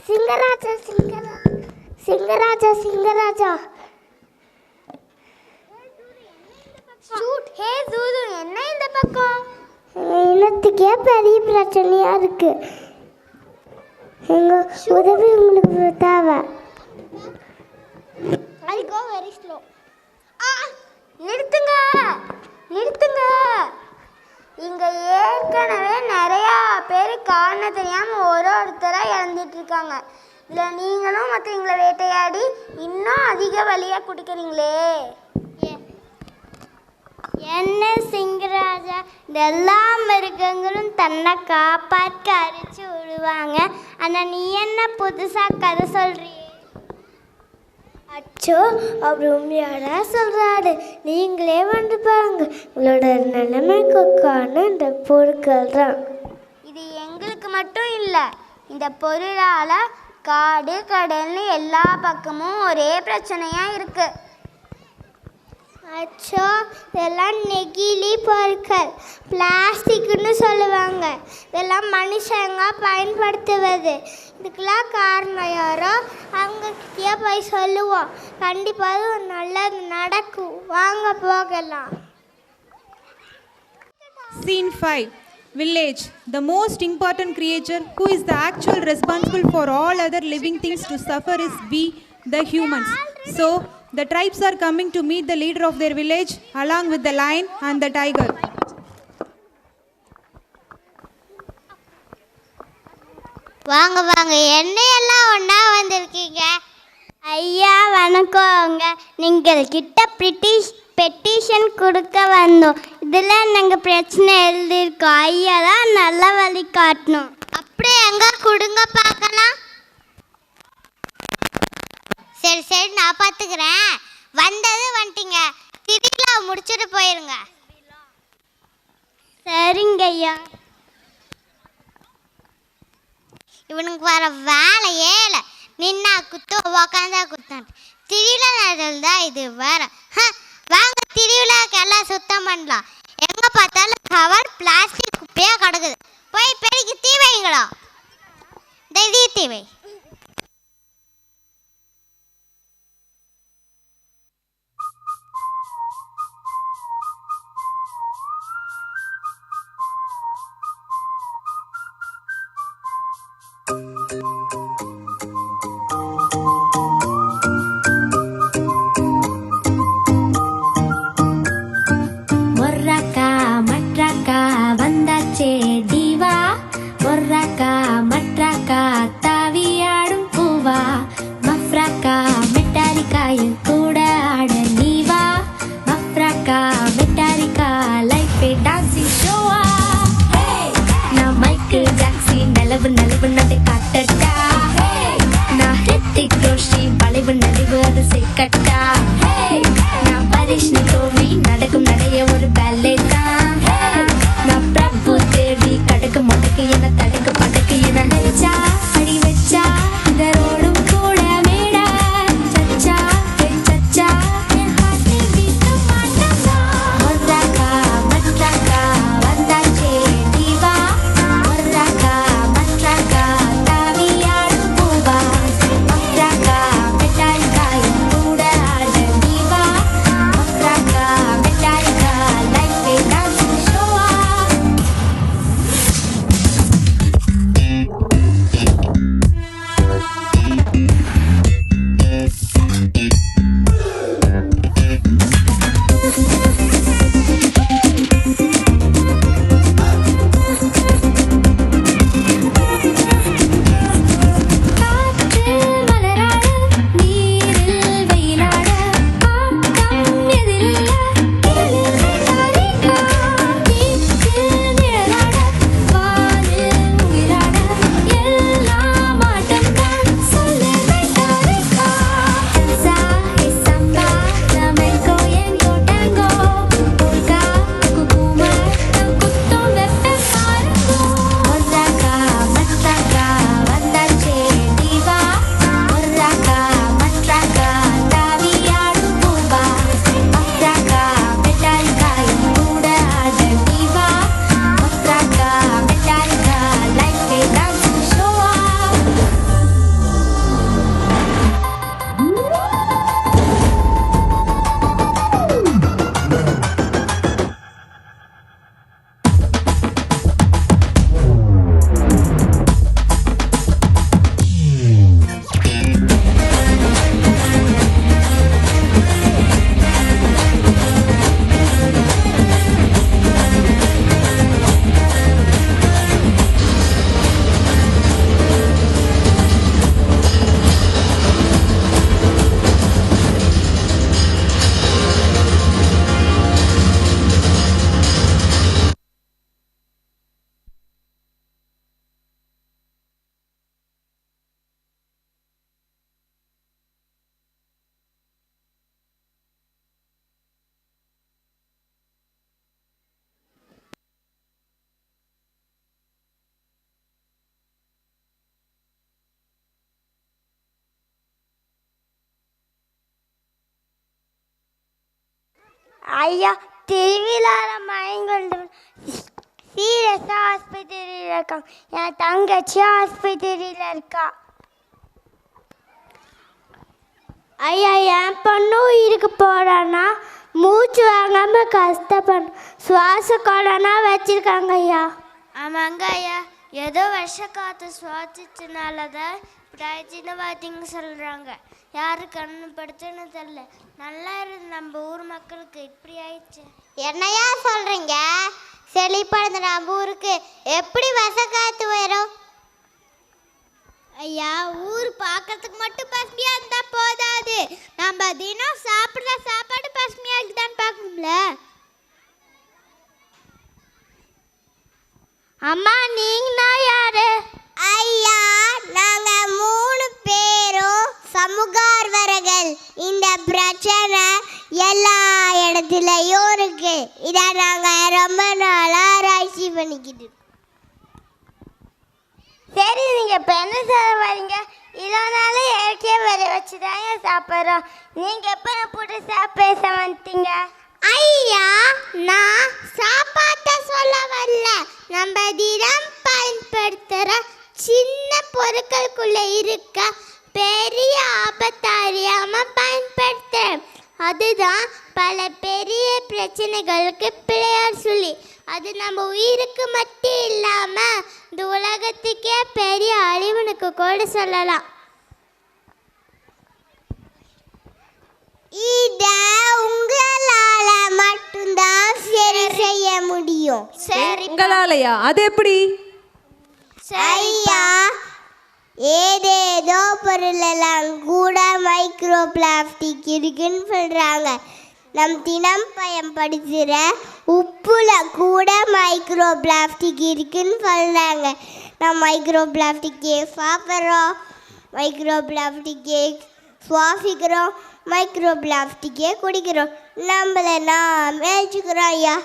சிங்கராஜா சிங்கராஜா சிங்கராஜா. ஹே தூது, என்ன இந்த பக்கம்? இனத்துக்கே பெரிய பிரச்சனையா இருக்கு, எங்க உதவி உங்களுக்கு தேவை. ஐ கோ வெரி ஸ்லோ. நிறுத்துங்க நிறுத்துங்க, இங்க ஏற்கனவே நிறையா பேர் காரணம் தெரியாம ஒருத்தராக இறந்துட்டு இருக்காங்க. இதில் நீங்களும் மற்றவங்களை வேட்டையாடி இன்னும் அதிக வழியாக குடிக்கிறீங்களே. என்ன சிங்கராஜா, எல்லா மிருகங்களும் தன்னை காப்பாற்ற அரிச்சு விடுவாங்க, ஆனால் நீ என்ன புதுசாக கதை சொல்றியே? அச்சோ, அவர் உண்மையாடா சொல்கிறாரு. நீங்களே வந்து பாருங்க, உங்களோட நிலைமைக்கான இந்த பொருட்கள் தான் இது. எங்களுக்கு மட்டும் இல்லை, இந்த பொருளால் காடு கடல்னு எல்லா பக்கமும் ஒரே பிரச்சனையாக இருக்குது. அச்சோ, இதெல்லாம் நெகிழி பொருட்கள், பிளாஸ்டிக்னு சொல்லுவாங்க. இதெல்லாம் மனுஷங்க பயன்படுத்துவது. இதுக்கெல்லாம் காரணம் யாரோ அவங்கக்கிட்டே போய் சொல்லுவோம், கண்டிப்பாக ஒரு நல்லது நடக்கும். வாங்க போகலாம். Scene 5. Village. The most important creature who is the actual responsible for all other living things to suffer is we, the humans. So, The tribes are coming to meet the leader of their village along with the lion and the tiger. வாங்க வாங்க, என்னையெல்லாம் ஒன்றா வந்திருக்கீங்க. ஐயா வணக்கங்க. நீங்கள் கிட்ட petition கொடுக்க வந்தோம். இதில் நாங்கள் பிரச்சனை எழுதியிருக்கோம். ஐயா தான் நல்ல வழி காட்டணும். அப்படியே எங்கே கொடுங்க பார்க்கலாம். சரி சரி, நான் பார்த்துக்கிறேன். வந்துட்டீங்க, திருவிழா முடிச்சுட்டு போயிருங்க. சரிங்க ஐயா. இவனுக்கு வர வேலையே இல்லை. நின்னா குத்தோ உக்காந்தா குத்தான். திருவிழா நேரத்தில் தான் இது வேற. வாங்க திருவிழாவுக்கு எல்லாம் சுத்தம் பண்ணலாம். எங்கே பார்த்தாலும் கவர் பிளாஸ்டிக் குப்பையாக கிடக்குது. போய் பெருக்கி தீ வைங்களா. தைரிய தீ வை. வந்தாச்சே தீவா, மொர்ராக்கா மட்ராக்கா தாவியாடும் பூவா, மஃப்ராக்கா மெட்டாரிக்காயும் கூட ஆட நீவா, மஃப்ராக்கா மெட்டாரிக்கா லைஃபே டான்சிங் ஷோவா. நான் மைக்கேல் ஜாக்சன் நலவு நலவு நதை காட்டட்டா, நான் ஹித்திக் ரோஷி வளைவு நலிவு அது செய்கட்டா, நான் பரிஷ்ணி கோவி நடக்கும் நடைய ஒரு பேலே தான், நான் பிரபு தேவி கடக்கு மடக்கு என தடுக்கு படக்கு என நினைச்சா அடி வச்சா இந்த ரோடும் கூட மேடா சச்சா சச்சா என் ஹார்ட்டி பீட் மாட்டா. மொர்ராக்கா மட்ராக்கா வந்தாச்சே தீவா, மொர்ராக்கா மட்ராக்கா தாவியாடும் பூவா, மஃப்ராக்கா மெட்டாரிக்காயும் கூட ஆட நீவா, மஃப்ராக்கா மெட்டாரிக்கா லைஃபே டான்சிங் ஷோவா. காற்றில் மலராட நீரில் வெயிலாட ஆட்டம் எதிரில்ல கேளுதாரிகா, வீட்டில் நிழலாட வானில் உயிராட எல்லாம் ஆட்டம்தான் சொல்லு மெட்டாரிக்கா. சல்சா es samba, flamenco y engo tango, polka cucuma நம் குத்தும் வெப்ப பாருங்கோ. மொர்ராக்கா மட்ராக்கா வந்தாச்சே தீவா, மொர்ராக்கா மட்ராக்கா தாவியாடும் பூவா, மஃப்ராக்கா மெட்டாரிக்காயும் கூட ஆட நீவா, மஃப்ராக்கா மெட்டாரிக்கா லைஃபே டான்சிங் ஷோவா. ஐயா திருவிழாவில் மயங்கொண்டு சீரியஸாக ஆஸ்பத்திரியில் இருக்கான். என் தங்கச்சி ஆஸ்பத்திரியில் இருக்கா. ஐயா என் பொண்ணு உயிருக்கு போகிறான்னா மூச்சு வாங்காமல் கஷ்டப்படும். சுவாச கொடனா வச்சுருக்காங்க ஐயா. ஆமாங்க ஐயா, ஏதோ வருஷ காற்று சுவாசிச்சனால தான் இப்படி ஆயிடுச்சுன்னு பார்த்தீங்க சொல்கிறாங்க. யாரு கண்ணு படுத்துன்னு தெரியல. நல்லா இருந்து நம்ம ஊர் மக்களுக்கு இப்படி ஆயிடுச்சு. என்னையா சொல்றீங்க? செழிப்படைந்த நம்ம ஊருக்கு எப்படி வசக்காத்து வரும்? ஐயா, ஊர் பார்க்கறதுக்கு மட்டும் பசுமையா இருந்தா போதாது. நம்ம தினம் சாப்பிட்ற சாப்பாடு பசுமையா இருக்குதான்னு பார்க்கணும்ல. அம்மா, நீங்கனா யாரு? ஐயா, நாங்க 3 பேரும் சமூகார்வர்கள். இந்த பிரச்சனை எல்லா இடத்துலயும் இருக்கு. இதை நாங்க ரொம்ப நாளா ஆராய்ச்சி பண்ணிக்கிட்டு. சரி, நீங்க இப்ப என்ன சொல்ல வரீங்க? இதனால இயற்கையை வர வச்சுதாங்க சாப்பிட்றோம். நீங்க எப்ப புதுசா பேச வந்துட்டீங்க? ஐயா, நான் சாப்பாட்ட சொல்ல வரல. நம்ம தினம் பயன்படுத்துற சின்ன பொருட்களுக்குள்ள இருக்க பெரிய ஆபத்தை அறியாம பயன்படுத்துறேன். அதுதான் பல பெரிய பிரச்சனைகளுக்கு பிள்ளையார் சொல்லி. அது நம்ம உயிருக்கு மட்டும் இல்லாம இந்த உலகத்துக்கே பெரிய அழிவுனுக்கு கூட சொல்லலாம். இத உங்களால மட்டும்தான் சரி செய்ய முடியும். சரி, உங்களாலயா? அது எப்படி? ஐயா, ஏதேதோ பொருளெல்லாம் கூட மைக்ரோ பிளாஸ்டிக் இருக்குன்னு சொல்றாங்க. நம் தினம் பயன்படுத்துகிற உப்புல கூட மைக்ரோ பிளாஸ்டிக் இருக்குன்னு சொல்றாங்க. நம்ம மைக்ரோ பிளாஸ்டிக்கே சாப்பிட்றோம், மைக்ரோ பிளாஸ்டிக்கே சுவாசிக்கிறோம், மைக்ரோ பிளாஸ்டிக்கே குடிக்கிறோம். நம்மளை நாம் மேய்ச்சிக்கிறோம். ஐயா,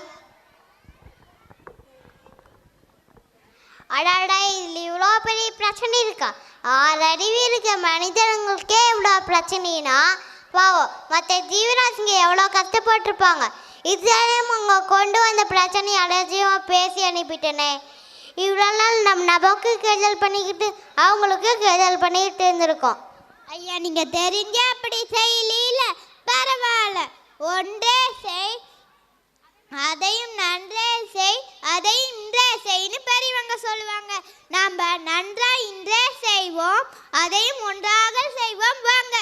அடாடா, இதில் இவ்வளோ பெரிய பிரச்சனை இருக்கா? 6 அறிவு இருக்க மனிதர்களுக்கே இவ்வளோ பிரச்சனைனா பாவம் மற்ற ஜீவராசிங்க எவ்வளோ கஷ்டப்பட்டுருப்பாங்க. இதுதானே அவங்க கொண்டு வந்த பிரச்சனை அலட்சியமாக பேசி அனுப்பிட்டேனே. இவ்வளோ நாள் நமக்கு கெடுதல் பண்ணிக்கிட்டு அவங்களுக்கு கெடுதல் பண்ணிக்கிட்டு இருந்திருக்கோம். ஐயா, நீங்கள் தெரிஞ்ச அப்படி செய்யல, பரவாயில்ல. ஒன்றே செய், அதையும் நன்றே செய், அதையும் இன்றே செய்ன்னு பெரியவங்க சொல்லுவாங்க. நாம் நன்றா இன்றே செய்வோம், அதையும் ஒன்றாக செய்வோம். வாங்க.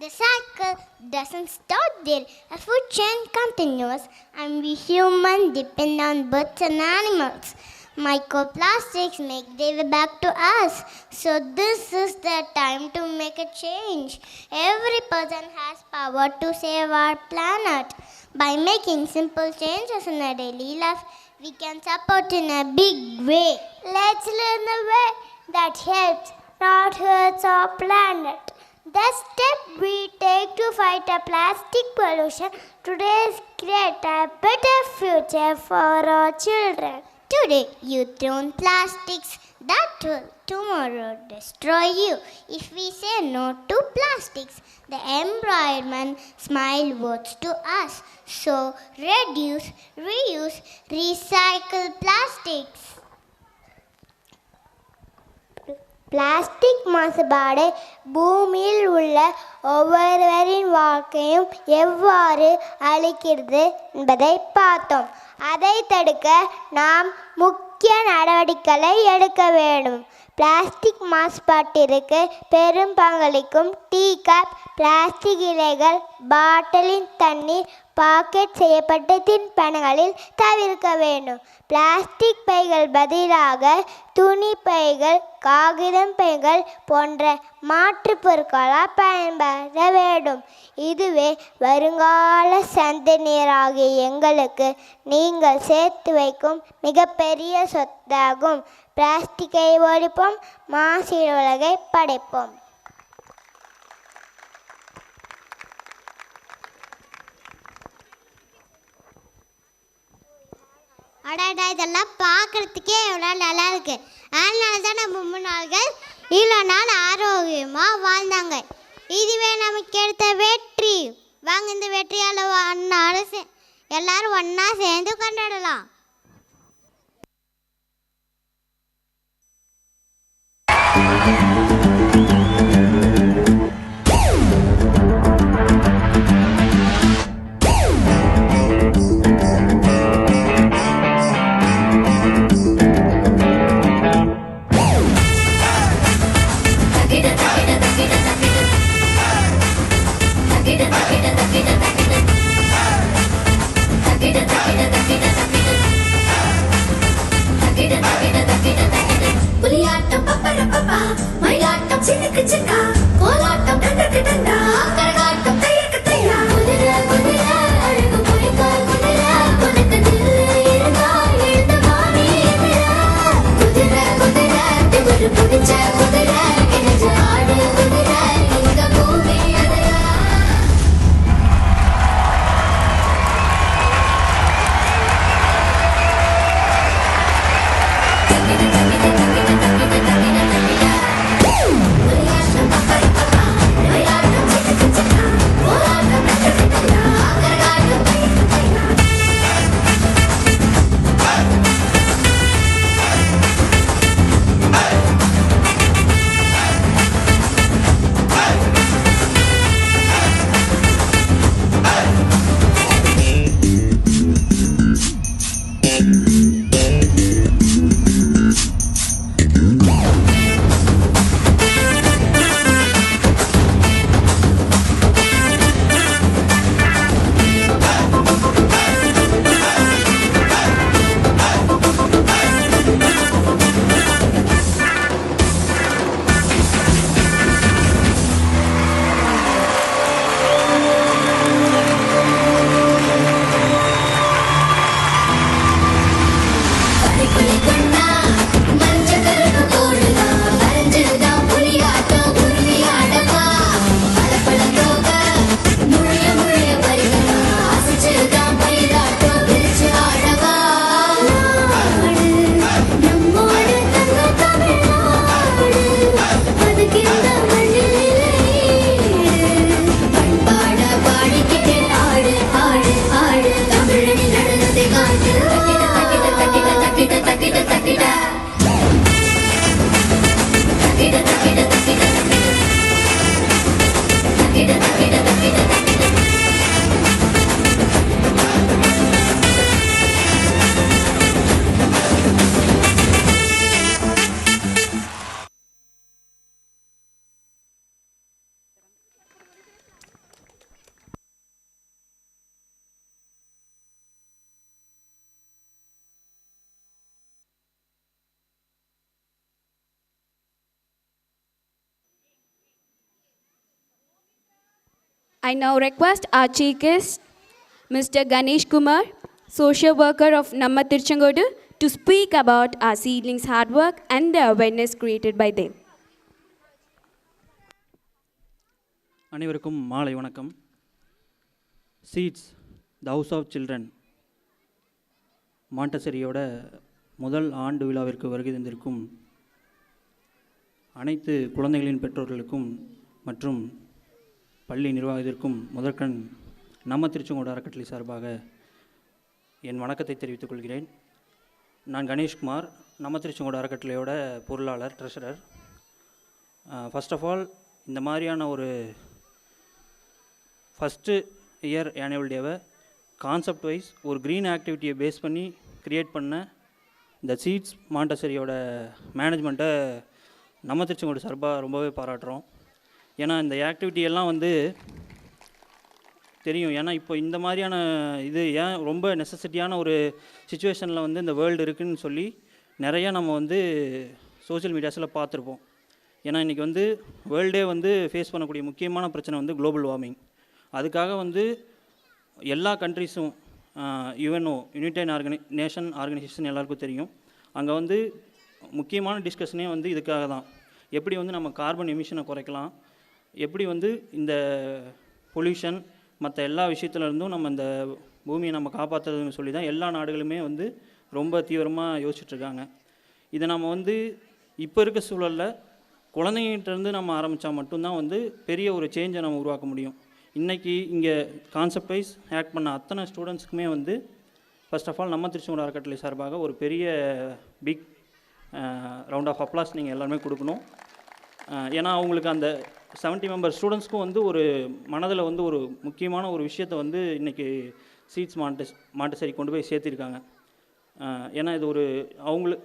The cycle doesn't stop there. A food chain continues, and we humans depend on birds and animals. Microplastics make their way back to us. So this is the time to make a change. Every person has power to save our planet. By making simple changes in our daily life, we can support in a big way. Let's learn the way that helps, not hurts our planet. The step we take to fight a plastic pollution today is create a better future for our children. Today you throw plastics that will tomorrow destroy you. If we say no to plastics, the environment smile words to us. So reduce, reuse, recycle plastics. Plastic மாசுபாடு பூமியில் உள்ள ஒவ்வொருவரின் வாழ்க்கையும் எவ்வாறு அழிக்கிறது என்பதை பார்த்தோம். அதை தடுக்க நாம் முக்கிய முக்கிய நடவடிக்கைகளை எடுக்க வேண்டும். பிளாஸ்டிக் மாசுபாட்டிற்கு பெரும் பங்களிக்கும் டீ கப், பிளாஸ்டிக் இலைகள், பாட்டிலின் தண்ணீர், பாக்கெட் செய்யப்பட்ட தின்பண்டங்களில் தவிர்க்க வேண்டும். பிளாஸ்டிக் பைகள் பதிலாக துணி பைகள், காகிதம் பைகள் போன்ற மாற்று பொருட்களால் பயன்பட வேண்டும். இதுவே வருங்கால சந்ததியினராகிய எங்களுக்கு நீங்கள் சேர்த்து வைக்கும் மிகப்பெரிய சொத்தாகும். பிளாஸ்டிக்கை ஒழிப்போம், மாசு உலகை படைப்போம். அடாடா, இதெல்லாம் பார்க்குறதுக்கே எவ்வளோ நல்லா இருக்கு. அதனால தான் நம்ம முன்னாள்கள் இவ்வளோ நாள் ஆரோக்கியமாக வாழ்ந்தாங்க. இதுவே நமக்கு எடுத்த வெற்றி. வாங்க இந்த வெற்றியால் எல்லாரும் ஒன்றா சேர்ந்து கொண்டாடலாம். புலியாட்டம் பப்பரப்பப்பா, மயிலாட்டம் சின்னுக்கு சின்னா, கோலாட்டம் டண்டக்கு டண்டா, கரகாட்டம் தையக்கு தையா. குதிரை குதிரை அழகு பொய்க்கால் குதிரை, உனக்கு தில்லு இருந்தா எழுந்த வாணி எதிரா. குதிரை குதிரை திமிரு பிடிச்ச குதிரை, இணைஞ்சு ஆடு குதிரை, இங்க பூமி Athira. I now request our chief guest, Mr. Ganesh Kumar, social worker of Namma Tiruchengodu, to speak about our seedlings' hard work and the awareness created by them. அனைவருக்கும் மாலை வணக்கம். Seeds the House of Children மாண்டசரியோட முதல் ஆண்டு விழாவிற்கு வருகை தந்திருக்கும் அனைத்து குழந்தைகளின் பெற்றோர்களுக்கும் மற்றும் பள்ளி நிர்வாகத்திற்கும் முதற்கண் நம்ம திருச்செங்கோடு அறக்கட்டளை சார்பாக என் வணக்கத்தை தெரிவித்துக் கொள்கிறேன். நான் கணேஷ்குமார், நம்ம திருச்செங்கோடு அறக்கட்டளையோட பொருளாளர், ட்ரெஷரர். ஃபர்ஸ்ட் ஆஃப் ஆல், இந்த மாதிரியான ஒரு ஃபஸ்ட்டு இயர் ஆனுவல் டேவை கான்செப்ட் வைஸ் ஒரு க்ரீன் ஆக்டிவிட்டியை பேஸ் பண்ணி க்ரியேட் பண்ண இந்த சீட்ஸ் மாண்டசரியோட மேனேஜ்மெண்ட்டை நம்ம திருச்செங்கோடு சார்பாக ரொம்பவே பாராட்டுறோம். ஏன்னா இந்த ஆக்டிவிட்டி எல்லாம் வந்து தெரியும். ஏன்னா இப்போ இந்த மாதிரியான இது ஏன் ரொம்ப நெசசிட்டியான ஒரு சுச்சுவேஷனில் வந்து இந்த வேர்ல்டு இருக்குதுன்னு சொல்லி நிறையா நம்ம வந்து சோஷியல் மீடியாஸில் பார்த்துருப்போம். ஏன்னா இன்றைக்கி வந்து வேர்ல்டே வந்து ஃபேஸ் பண்ணக்கூடிய முக்கியமான பிரச்சனை வந்து குளோபல் வார்மிங். அதுக்காக வந்து எல்லா கண்ட்ரிஸும் யுஎன்ஓ யுனைடெட் நேஷன் ஆர்கனைசேஷன் எல்லாருக்கும் தெரியும். அங்கே வந்து முக்கியமான டிஸ்கஷனே வந்து இதுக்காக தான். எப்படி வந்து நம்ம கார்பன் எமிஷனை குறைக்கலாம், எப்படி வந்து இந்த பொல்யூஷன் மற்ற எல்லா விஷயத்துலேருந்தும் நம்ம இந்த பூமியை நம்ம காப்பாற்றுறதுன்னு சொல்லி தான் எல்லா நாடுகளுமே வந்து ரொம்ப தீவிரமாக யோசிச்சுட்ருக்காங்க. இதை நம்ம வந்து இப்போ இருக்க சூழலில் குழந்தைங்கிட்டேருந்து நம்ம ஆரம்பித்தா மட்டும்தான் வந்து பெரிய ஒரு சேஞ்சை நம்ம உருவாக்க முடியும். இன்றைக்கி இங்கே கான்செப்ட் வைஸ் ஆக்ட் பண்ண அத்தனை ஸ்டூடெண்ட்ஸுக்குமே வந்து ஃபர்ஸ்ட் ஆஃப் ஆல் நம்ம திருச்செங்கோடு அறக்கட்டளை சார்பாக ஒரு பெரிய பிக் ரவுண்ட் ஆஃப் அப்ளாஸ் நீங்கள் எல்லாருமே கொடுக்கணும். ஏன்னா அவங்களுக்கு அந்த 70 மெம்பர் ஸ்டூடெண்ட்ஸ்க்கும் வந்து ஒரு மனதில் வந்து ஒரு முக்கியமான ஒரு விஷயத்தை வந்து இன்றைக்கி சீட்ஸ் மாண்டசரி கொண்டு போய் சேர்த்திருக்காங்க. ஏன்னா இது ஒரு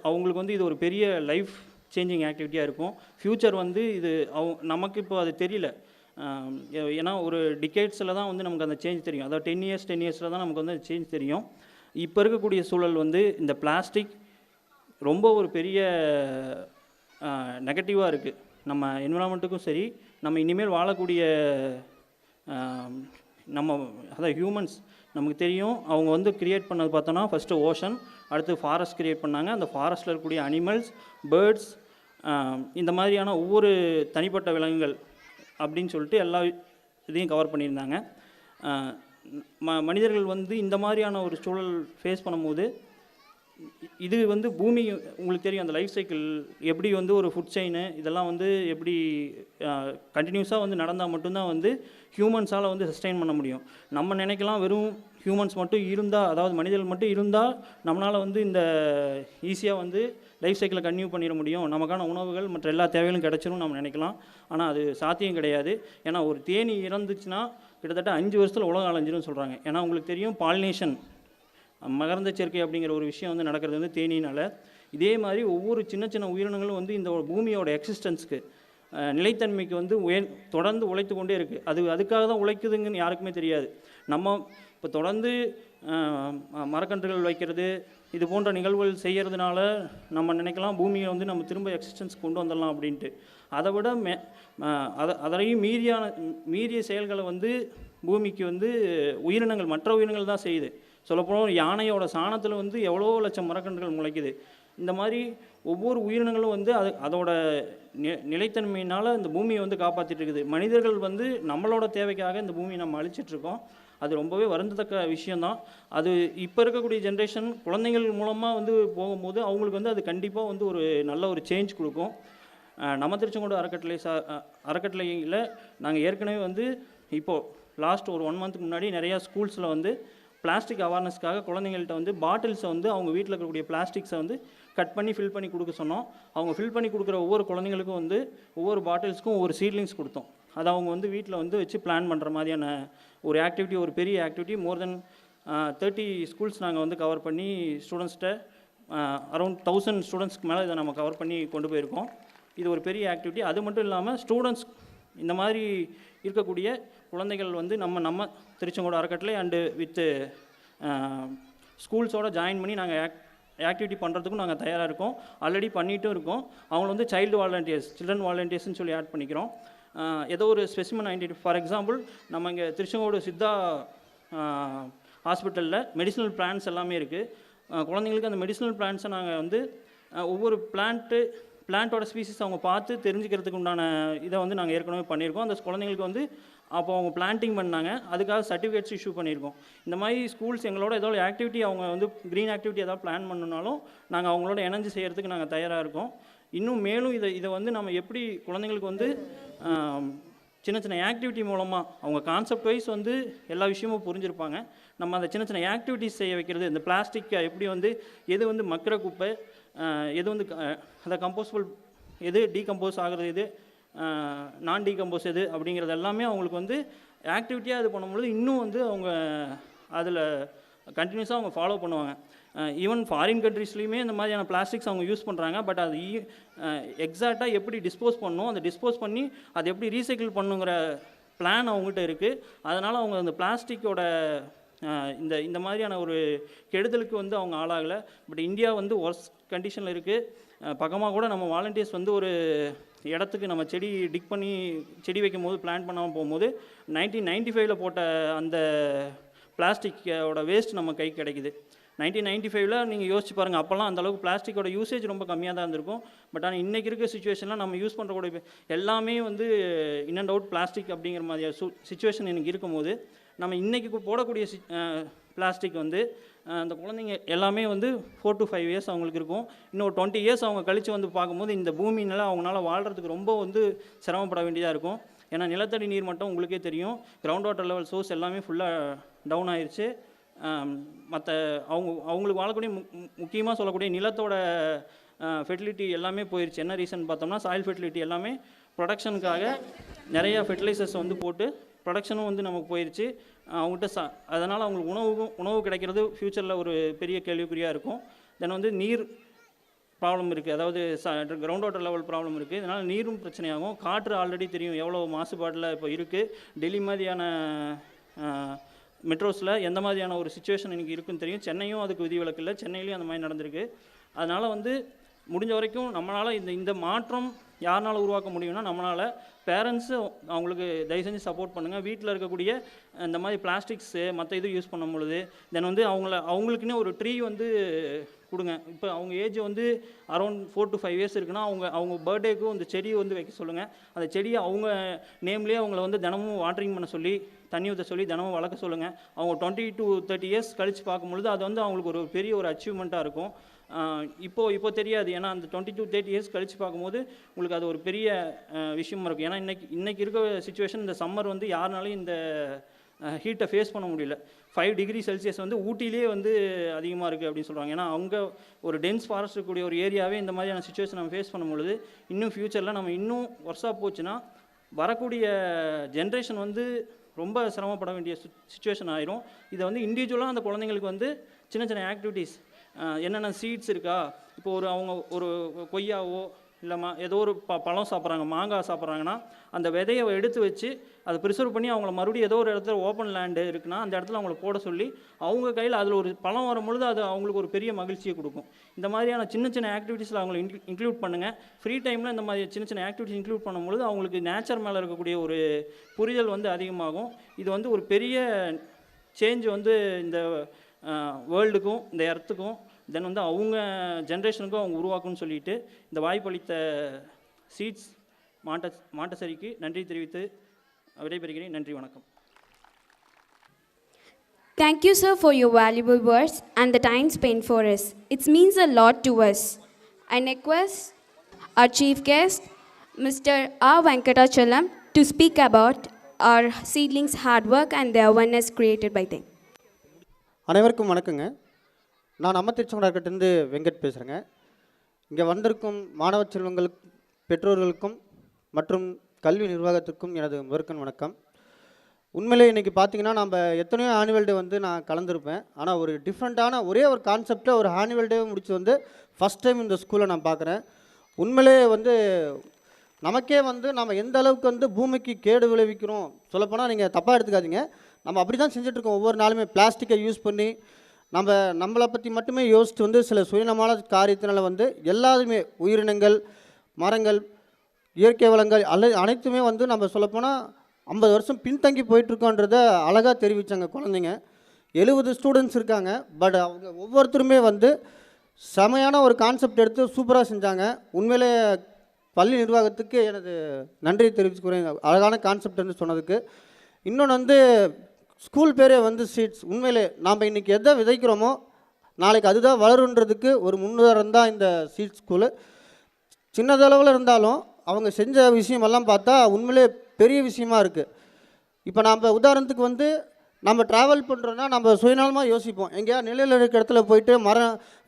அவங்களுக்கு வந்து இது ஒரு பெரிய லைஃப் சேஞ்சிங் ஆக்டிவிட்டியாக இருக்கும். ஃப்யூச்சர் வந்து இது நமக்கு இப்போ அது தெரியல. ஏன்னா ஒரு டிகேட்ஸில் தான் வந்து நமக்கு அந்த சேஞ்ச் தெரியும். அதாவது 10 இயர்ஸில் தான் நமக்கு வந்து சேஞ்ச் தெரியும். இப்போ இருக்கக்கூடிய சூழல் வந்து இந்த பிளாஸ்டிக் ரொம்ப ஒரு பெரிய நெகட்டிவாக இருக்குது. நம்ம என்விரான்மெண்ட்டுக்கும் சரி, நம்ம இனிமேல் வாழக்கூடிய நம்ம அதாவது ஹியூமன்ஸ் நமக்கு தெரியும். அவங்க வந்து க்ரியேட் பண்ணது பார்த்தோன்னா ஃபஸ்ட்டு ஓஷன், அடுத்து ஃபாரஸ்ட் க்ரியேட் பண்ணாங்க. அந்த ஃபாரஸ்ட்டில் இருக்கக்கூடிய அனிமல்ஸ், பேர்ட்ஸ், இந்த மாதிரியான ஒவ்வொரு தனிப்பட்ட விலங்குகள் அப்படின்னு சொல்லிட்டு எல்லா இதையும் கவர் பண்ணியிருந்தாங்க. மனிதர்கள் வந்து இந்த மாதிரியான ஒரு சூழல் ஃபேஸ் பண்ணும்போது இது வந்து பூமி உங்களுக்கு தெரியும் அந்த லைஃப் சைக்கிள் எப்படி வந்து ஒரு ஃபுட் செயின் இதெல்லாம் வந்து எப்படி கண்டினியூஸாக வந்து நடந்தால் மட்டும்தான் வந்து ஹியூமன்ஸால் வந்து சஸ்டெயின் பண்ண முடியும். நம்ம நினைக்கலாம் வெறும் ஹியூமன்ஸ் மட்டும் இருந்தால், அதாவது மனிதர்கள் மட்டும் இருந்தால் நம்மளால் வந்து இந்த ஈஸியாக வந்து லைஃப் சைக்கிளை கன்டினியூ பண்ணிட முடியும், நமக்கான உணவுகள் மற்ற எல்லா தேவைகளும் கிடச்சிரும் நம்ம நினைக்கலாம். ஆனால் அது சாத்தியம் கிடையாது. ஏன்னா ஒரு தேனி இறந்துச்சுன்னா கிட்டத்தட்ட 5 வருஷத்தில் உலகம் அழிஞ்சிரும்னு சொல்கிறாங்க. ஏன்னா உங்களுக்கு தெரியும் பாலினேஷன் மகரந்த சேர்க்கை அப்படிங்கிற ஒரு விஷயம் வந்து நடக்கிறது வந்து தேனினால். இதே மாதிரி ஒவ்வொரு சின்ன சின்ன உயிரினங்களும் வந்து இந்த பூமியோட எக்ஸிஸ்டன்ஸுக்கு நிலைத்தன்மைக்கு வந்து தொடர்ந்து உழைத்து கொண்டே இருக்குது. அதுக்காக தான் உழைக்குதுங்கன்னு யாருக்குமே தெரியாது. நம்ம இப்போ தொடர்ந்து மரக்கன்றுகள் வைக்கிறது இது போன்ற நிகழ்வுகள் செய்கிறதுனால நம்ம நினைக்கலாம் பூமியை வந்து நம்ம திரும்ப எக்ஸிஸ்டன்ஸ் கொண்டு வந்துடலாம் அப்படின்ட்டு. அதை விட அதையும் மீறிய செயல்களை வந்து பூமிக்கு வந்து உயிரினங்கள் மற்ற உயிரினங்கள் தான் செய்யுது. சொல்லப்போனால் யானையோட சாணத்தில் வந்து எவ்வளோ லட்சம் மரக்கன்றுகள் முளைக்குது. இந்த மாதிரி ஒவ்வொரு உயிரினங்களும் வந்து அதோட நிலைத்தன்மையினால் இந்த பூமியை வந்து காப்பாற்றிட்டு இருக்குது. மனிதர்கள் வந்து நம்மளோட தேவைக்காக இந்த பூமியை நம்ம அழிச்சிட்ருக்கோம். அது ரொம்பவே வருந்தத்தக்க விஷயந்தான். அது இப்போ இருக்கக்கூடிய ஜென்ரேஷன் குழந்தைகள் மூலமாக வந்து போகும்போது அவங்களுக்கு வந்து அது கண்டிப்பாக வந்து ஒரு நல்ல ஒரு சேஞ்ச் கொடுக்கும். நம்ம திருச்செங்கோடு அறக்கட்டளையில் நாங்கள் ஏற்கனவே வந்து இப்போது லாஸ்ட் ஒரு 1 மந்த்துக்கு முன்னாடி நிறையா ஸ்கூல்ஸில் வந்து பிளாஸ்டிக் அவேர்னஸ்க்காக குழந்தைங்கள்ட்ட வந்து பாட்டில்ஸை வந்து அவங்க வீட்டில் இருக்கக்கூடிய பிளாஸ்டிக்ஸை வந்து கட் பண்ணி ஃபில் பண்ணி கொடுக்க சொன்னோம். அவங்க ஃபில் பண்ணி கொடுக்குற ஒவ்வொரு குழந்தைங்களுக்கும் வந்து ஒவ்வொரு பாட்டில்ஸ்க்கும் ஒவ்வொரு சீட்லிங்ஸ் கொடுத்தோம். அதை அவங்க வந்து வீட்டில் வந்து வச்சு பிளான் பண்ணுற மாதிரியான ஒரு ஆக்டிவிட்டி, ஒரு பெரிய ஆக்டிவிட்டி. மோர் தென் 30 ஸ்கூல்ஸ் நாங்கள் வந்து கவர் பண்ணி ஸ்டூடெண்ட்ஸ்கிட்ட அரௌண்ட் 1000 ஸ்டூடெண்ட்ஸ்க்கு மேலே இதை நம்ம கவர் பண்ணி கொண்டு போயிருக்கோம். இது ஒரு பெரிய ஆக்டிவிட்டி. அது மட்டும் இல்லாமல் ஸ்டூடெண்ட்ஸ் இந்த மாதிரி இருக்கக்கூடிய குழந்தைகள் வந்து நம்ம திருச்செங்கோடு அறக்கட்டளை அண்டு வித்து ஸ்கூல்ஸோடு ஜாயின் பண்ணி நாங்கள் ஆக்டிவிட்டி பண்ணுறதுக்கும் நாங்கள் தயாராக இருக்கோம். ஆல்ரெடி பண்ணிகிட்டும் இருக்கோம். அவங்கள வந்து சில்ட்ரன் வாலண்டியர்ஸ்னு சொல்லி ஆட் பண்ணிக்கிறோம். ஏதோ ஒரு ஸ்பெசிமன் ஐடென்டி, ஃபார் எக்ஸாம்பிள் நம்ம இங்கே திருச்செங்கோடு சித்தா ஹாஸ்பிட்டலில் மெடிசினல் பிளான்ஸ் எல்லாமே இருக்குது. குழந்தைங்களுக்கு அந்த மெடிசினல் பிளான்ஸை நாங்கள் வந்து ஒவ்வொரு பிளான்ட்டோட ஸ்பீசிஸ் அவங்க பார்த்து தெரிஞ்சுக்கிறதுக்கு உண்டான இதை வந்து நாங்கள் ஏற்கனவே பண்ணியிருக்கோம். அந்த குழந்தைங்களுக்கு வந்து அப்போ அவங்க பிளான்டிங் பண்ணாங்க, அதுக்காக சர்டிஃபிகேட்ஸ் இஷ்யூ பண்ணியிருக்கோம். இந்த மாதிரி ஸ்கூல்ஸ் எங்களோட ஏதோ ஆக்டிவிட்டி அவங்க வந்து க்ரீன் ஆக்டிவிட்டி ஏதாவது பிளான் பண்ணணுனாலும் நாங்கள் அவங்களோட இணைஞ்சு செய்கிறதுக்கு நாங்கள் தயாராக இருக்கோம். இன்னும் மேலும் இதை வந்து நம்ம எப்படி குழந்தைங்களுக்கு வந்து சின்ன சின்ன ஆக்டிவிட்டி மூலமாக அவங்க கான்செப்ட் வைஸ் வந்து எல்லா விஷயமும் புரிஞ்சிருப்பாங்க. நம்ம அந்த சின்ன சின்ன ஆக்டிவிட்டிஸ் செய்ய வைக்கிறது, இந்த பிளாஸ்டிக்கை எப்படி வந்து எது வந்து மக்கிற குப்பை, எது வந்து அந்த கம்போசபிள், எது டீகம்போஸ் ஆகிறது, எது நான் டீகம்போஸ் எது அப்படிங்கிறது எல்லாமே அவங்களுக்கு வந்து ஆக்டிவிட்டியாக இது பண்ணும்பொழுது இன்னும் வந்து அவங்க அதில் கண்டினியூஸாக அவங்க ஃபாலோ பண்ணுவாங்க. ஈவன் ஃபாரின் கண்ட்ரீஸ்லேயுமே இந்த மாதிரியான பிளாஸ்டிக்ஸ் அவங்க யூஸ் பண்ணுறாங்க. பட் அது எக்ஸாக்டாக எப்படி டிஸ்போஸ் பண்ணணும், அதை டிஸ்போஸ் பண்ணி அதை எப்படி ரீசைக்கிள் பண்ணுங்கிற பிளான் அவங்ககிட்ட இருக்குது. அதனால் அவங்க அந்த பிளாஸ்டிக்கோட இந்த மாதிரியான ஒரு கெடுதலுக்கு வந்து அவங்க ஆளாகலை. பட் இந்தியா வந்து ஒர்ஸ்ட் கண்டிஷனில் இருக்குது. பக்கமாக கூட நம்ம வாலண்டியர்ஸ் வந்து ஒரு இடத்துக்கு நம்ம செடி டிக் பண்ணி செடி வைக்கும் போது பிளான் பண்ணாமல் போகும்போது 1995 போட்ட அந்த பிளாஸ்டிக்கோட வேஸ்ட் நம்ம கை கிடைக்குது. 1995 நீங்கள் யோசிச்சு பாருங்கள், அப்போல்லாம் அந்தளவுக்கு பிளாஸ்டிக்கோட யூசேஜ் ரொம்ப கம்மியாக தான் இருந்திருக்கும். பட் ஆனால் இன்றைக்கி இருக்க சுச்சுவேஷனில் நம்ம யூஸ் பண்ணுறக்கூடிய எல்லாமே வந்து இன் அண்ட் அவுட் பிளாஸ்டிக் அப்படிங்கிற மாதிரி சுச்சுவேஷன் எனக்கு இருக்கும்போது நம்ம இன்றைக்கி போடக்கூடிய பிளாஸ்டிக் வந்து அந்த குழந்தைங்க எல்லாமே வந்து 4 to 5 இயர்ஸ் அவங்களுக்கு இருக்கும். இன்னும் 20 இயர்ஸ் அவங்க கழித்து வந்து பார்க்கும்போது இந்த பூமியினால் அவங்களால வாழ்கிறதுக்கு ரொம்ப வந்து சிரமப்பட வேண்டியதாக இருக்கும். ஏன்னா நிலத்தடி நீர் மட்டம் உங்களுக்கே தெரியும், கிரவுண்ட் வாட்டர் லெவல் சோர்ஸ் எல்லாமே ஃபுல்லாக டவுன் ஆயிடுச்சு. மற்ற அவங்களுக்கு வாழக்கூடிய முக்கியமாக சொல்லக்கூடிய நிலத்தோட ஃபெர்டிலிட்டி எல்லாமே போயிடுச்சு. என்ன ரீசன் பார்த்தோம்னா சாயில் ஃபெர்டிலிட்டி எல்லாமே ப்ரொடக்ஷனுக்காக நிறையா ஃபெர்டிலைசர்ஸ் வந்து போட்டு ப்ரொடக்ஷனும் வந்து நமக்கு போயிடுச்சு. அவங்ககிட்ட அதனால் அவங்களுக்கு உணவு கிடைக்கிறது ஃப்யூச்சரில் ஒரு பெரிய கேள்விக்குறியாக இருக்கும். தென் வந்து நீர் ப்ராப்ளம் இருக்குது, அதாவது கிரவுண்ட் வாட்டர் லெவல் ப்ராப்ளம் இருக்குது. இதனால் நீரும் பிரச்சனையாகும். காற்று ஆல்ரெடி தெரியும் எவ்வளோ மாசுபாட்டில் இப்போ இருக்குது. டெல்லி மாதிரியான மெட்ரோஸில் எந்த மாதிரியான ஒரு சுச்சுவேஷன் எனக்கு இருக்குன்னு தெரியும். சென்னையும் அதுக்கு விதிவிலக்கு இல்லை, சென்னையிலையும் அந்த மாதிரி நடந்திருக்கு. அதனால் வந்து முடிஞ்ச வரைக்கும் நம்மளால் இந்த மாற்றம் யாருனால உருவாக்க முடியும்னா நம்மளால் பேரண்ட்ஸு அவங்களுக்கு தயவு செஞ்சு சப்போர்ட் பண்ணுங்கள். வீட்டில் இருக்கக்கூடிய இந்த மாதிரி பிளாஸ்டிக்ஸு மற்ற இது யூஸ் பண்ணும் பொழுது தென் வந்து அவங்களுக்குன்னே ஒரு ட்ரீ வந்து கொடுங்க. இப்போ அவங்க ஏஜ் வந்து அரௌண்ட் 4 to 5 இயர்ஸ் இருக்குன்னா அவங்க பர்த்டேக்கும் அந்த செடியை வந்து வைக்க சொல்லுங்கள். அந்த செடியை அவங்க நேம்லேயே அவங்கள வந்து தினமும் வாட்டரிங் பண்ண சொல்லி தண்ணி ஊற்ற சொல்லி தினமும் வளர்க்க சொல்லுங்கள். அவங்க 20 to 30 இயர்ஸ் கழித்து பார்க்கும்பொழுது அது வந்து அவங்களுக்கு ஒரு பெரிய ஒரு அச்சீவ்மெண்ட்டாக இருக்கும். இப்போ தெரியாது, ஏன்னா அந்த 20 to 30 இயர்ஸ் கழித்து பார்க்கும்போது உங்களுக்கு அது ஒரு பெரிய விஷயமா இருக்கும். ஏன்னா இன்றைக்கி இருக்க சுச்சுவேஷன் இந்த சம்மர் வந்து யாருனாலையும் இந்த ஹீட்டை ஃபேஸ் பண்ண முடியல. 5 degree Celsius வந்து ஊட்டிலே வந்து அதிகமாக இருக்குது அப்படின்னு சொல்கிறாங்க. ஏன்னா அவங்க ஒரு டென்ஸ் ஃபாரஸ்ட் இருக்கக்கூடிய ஒரு ஏரியாவே இந்த மாதிரியான சுச்சுவேஷன் நம்ம ஃபேஸ் பண்ணும்பொழுது இன்னும் ஃப்யூச்சரில் நம்ம இன்னும் ஒர்ஸாக போச்சுன்னா வரக்கூடிய ஜென்ரேஷன் வந்து ரொம்ப சிரமப்பட வேண்டிய சுச்சுவேஷன் ஆயிரும். இதை வந்து இண்டிவிஜுவலாக அந்த குழந்தைங்களுக்கு வந்து சின்ன சின்ன ஆக்டிவிட்டீஸ், என்னென்ன சீட்ஸ் இருக்கா, இப்போ அவங்க ஒரு கொய்யாவோ இல்லை ஏதோ ஒரு பழம் சாப்பிட்றாங்க, மாங்காய் சாப்பிட்றாங்கன்னா அந்த விதையை எடுத்து வச்சு அதை ப்ரிசர்வ் பண்ணி அவங்கள மறுபடியும் ஏதோ ஒரு இடத்துல ஓப்பன் லேண்டு இருக்குன்னா அந்த இடத்துல அவங்கள போட சொல்லி அவங்க கையில் அதில் ஒரு பழம் வரும்பொழுது அது அவங்களுக்கு ஒரு பெரிய மகிழ்ச்சியை கொடுக்கும். இந்த மாதிரியான சின்ன சின்ன ஆக்டிவிட்டீஸில் அவங்களை இன்க்ளூட் பண்ணுங்கள். ஃப்ரீ டைமில் இந்த மாதிரி சின்ன சின்ன ஆக்டிவிட்டிஸ் இன்க்ளூட் பண்ணும்பொழுது அவங்களுக்கு நேச்சர் மேலே இருக்கக்கூடிய ஒரு புரிதல் வந்து அதிகமாகும். இது வந்து ஒரு பெரிய சேஞ்ச் வந்து இந்த வேர்ல்டுக்கும் இந்த எர்த்துக்கும் தென் வந்து அவங்க ஜென்ரேஷனுக்கும் அவங்க உருவாக்கும்னு சொல்லிட்டு இந்த வாய்ப்பளித்த சீட்ஸ் மாண்டசரிக்கு நன்றி தெரிவித்து விடைபெறுகிறேன். நன்றி, வணக்கம். Thank you, sir, for your valuable words and the time spent for us. It means a lot to us. I request our chief guest, Mr. R. Venkatachalam, to speak about our seedlings' hard work and the awareness created by them. அனைவருக்கும் வணக்கங்க. நான் நம்ம திருச்செங்கோடு வெங்கட் பேசுகிறேங்க. இங்கே வந்திருக்கும் மாணவ செல்வங்களுக்கும் பெற்றோர்களுக்கும் மற்றும் கல்வி நிர்வாகத்திற்கும் எனது முதற்கண் வணக்கம். உண்மையிலே இன்றைக்கி பார்த்தீங்கன்னா நம்ம எத்தனையோ ஆனுவல் டே வந்து நான் கலந்துருப்பேன். ஆனால் ஒரு டிஃப்ரெண்ட்டான ஒரே ஒரு கான்செப்டில் ஒரு ஆனுவல் டே முடிச்சு வந்து ஃபஸ்ட் டைம் இந்த ஸ்கூலை நான் பார்க்குறேன். உண்மையிலே வந்து நமக்கே வந்து நம்ம எந்த அளவுக்கு வந்து பூமிக்கு கேடு விளைவிக்கிறோம், சொல்லப்போனால் நீங்கள் தப்பாக எடுத்துக்காதீங்க, நம்ம அப்படி தான் செஞ்சிட்ருக்கோம். ஒவ்வொரு நாளுமே பிளாஸ்டிக்கை யூஸ் பண்ணி நம்மளை பற்றி மட்டுமே யோசித்து வந்து சில சுயநலமான காரியத்தினால வந்து எல்லாருமே உயிரினங்கள், மரங்கள், இயற்கை வளங்கள் அனைத்துமே வந்து நம்ம சொல்லப்போனால் 50 வருஷம் பின்தங்கி போயிட்டுருக்கோன்றதை அழகாக தெரிவித்தாங்க குழந்தைங்க. 70 ஸ்டூடெண்ட்ஸ் இருக்காங்க. பட் அவங்க ஒவ்வொருத்தருமே வந்து செமையான ஒரு கான்செப்ட் எடுத்து சூப்பராக செஞ்சாங்க. உண்மையிலே பள்ளி நிர்வாகத்துக்கு எனது நன்றியை தெரிவிச்சுக்கிறேன், அழகான கான்செப்ட் வந்து சொன்னதுக்கு. இன்னொன்று வந்து ஸ்கூல் பேரே வந்து சீட்ஸ். உண்மையிலே நாம் இன்றைக்கி எதை விதைக்கிறோமோ நாளைக்கு அதுதான் வளருன்றதுக்கு ஒரு முன்னுதாரணம் தான் இந்த சீட் ஸ்கூலு. சின்னதளவில் இருந்தாலும் அவங்க செஞ்ச விஷயமெல்லாம் பார்த்தா உண்மையிலே பெரிய விஷயமா இருக்குது. இப்போ நம்ம உதாரணத்துக்கு வந்து நம்ம ட்ராவல் பண்ணுறோன்னா நம்ம சுயநலமாக யோசிப்போம், எங்கேயா நிலையில் இருக்கிற இடத்துல போயிட்டு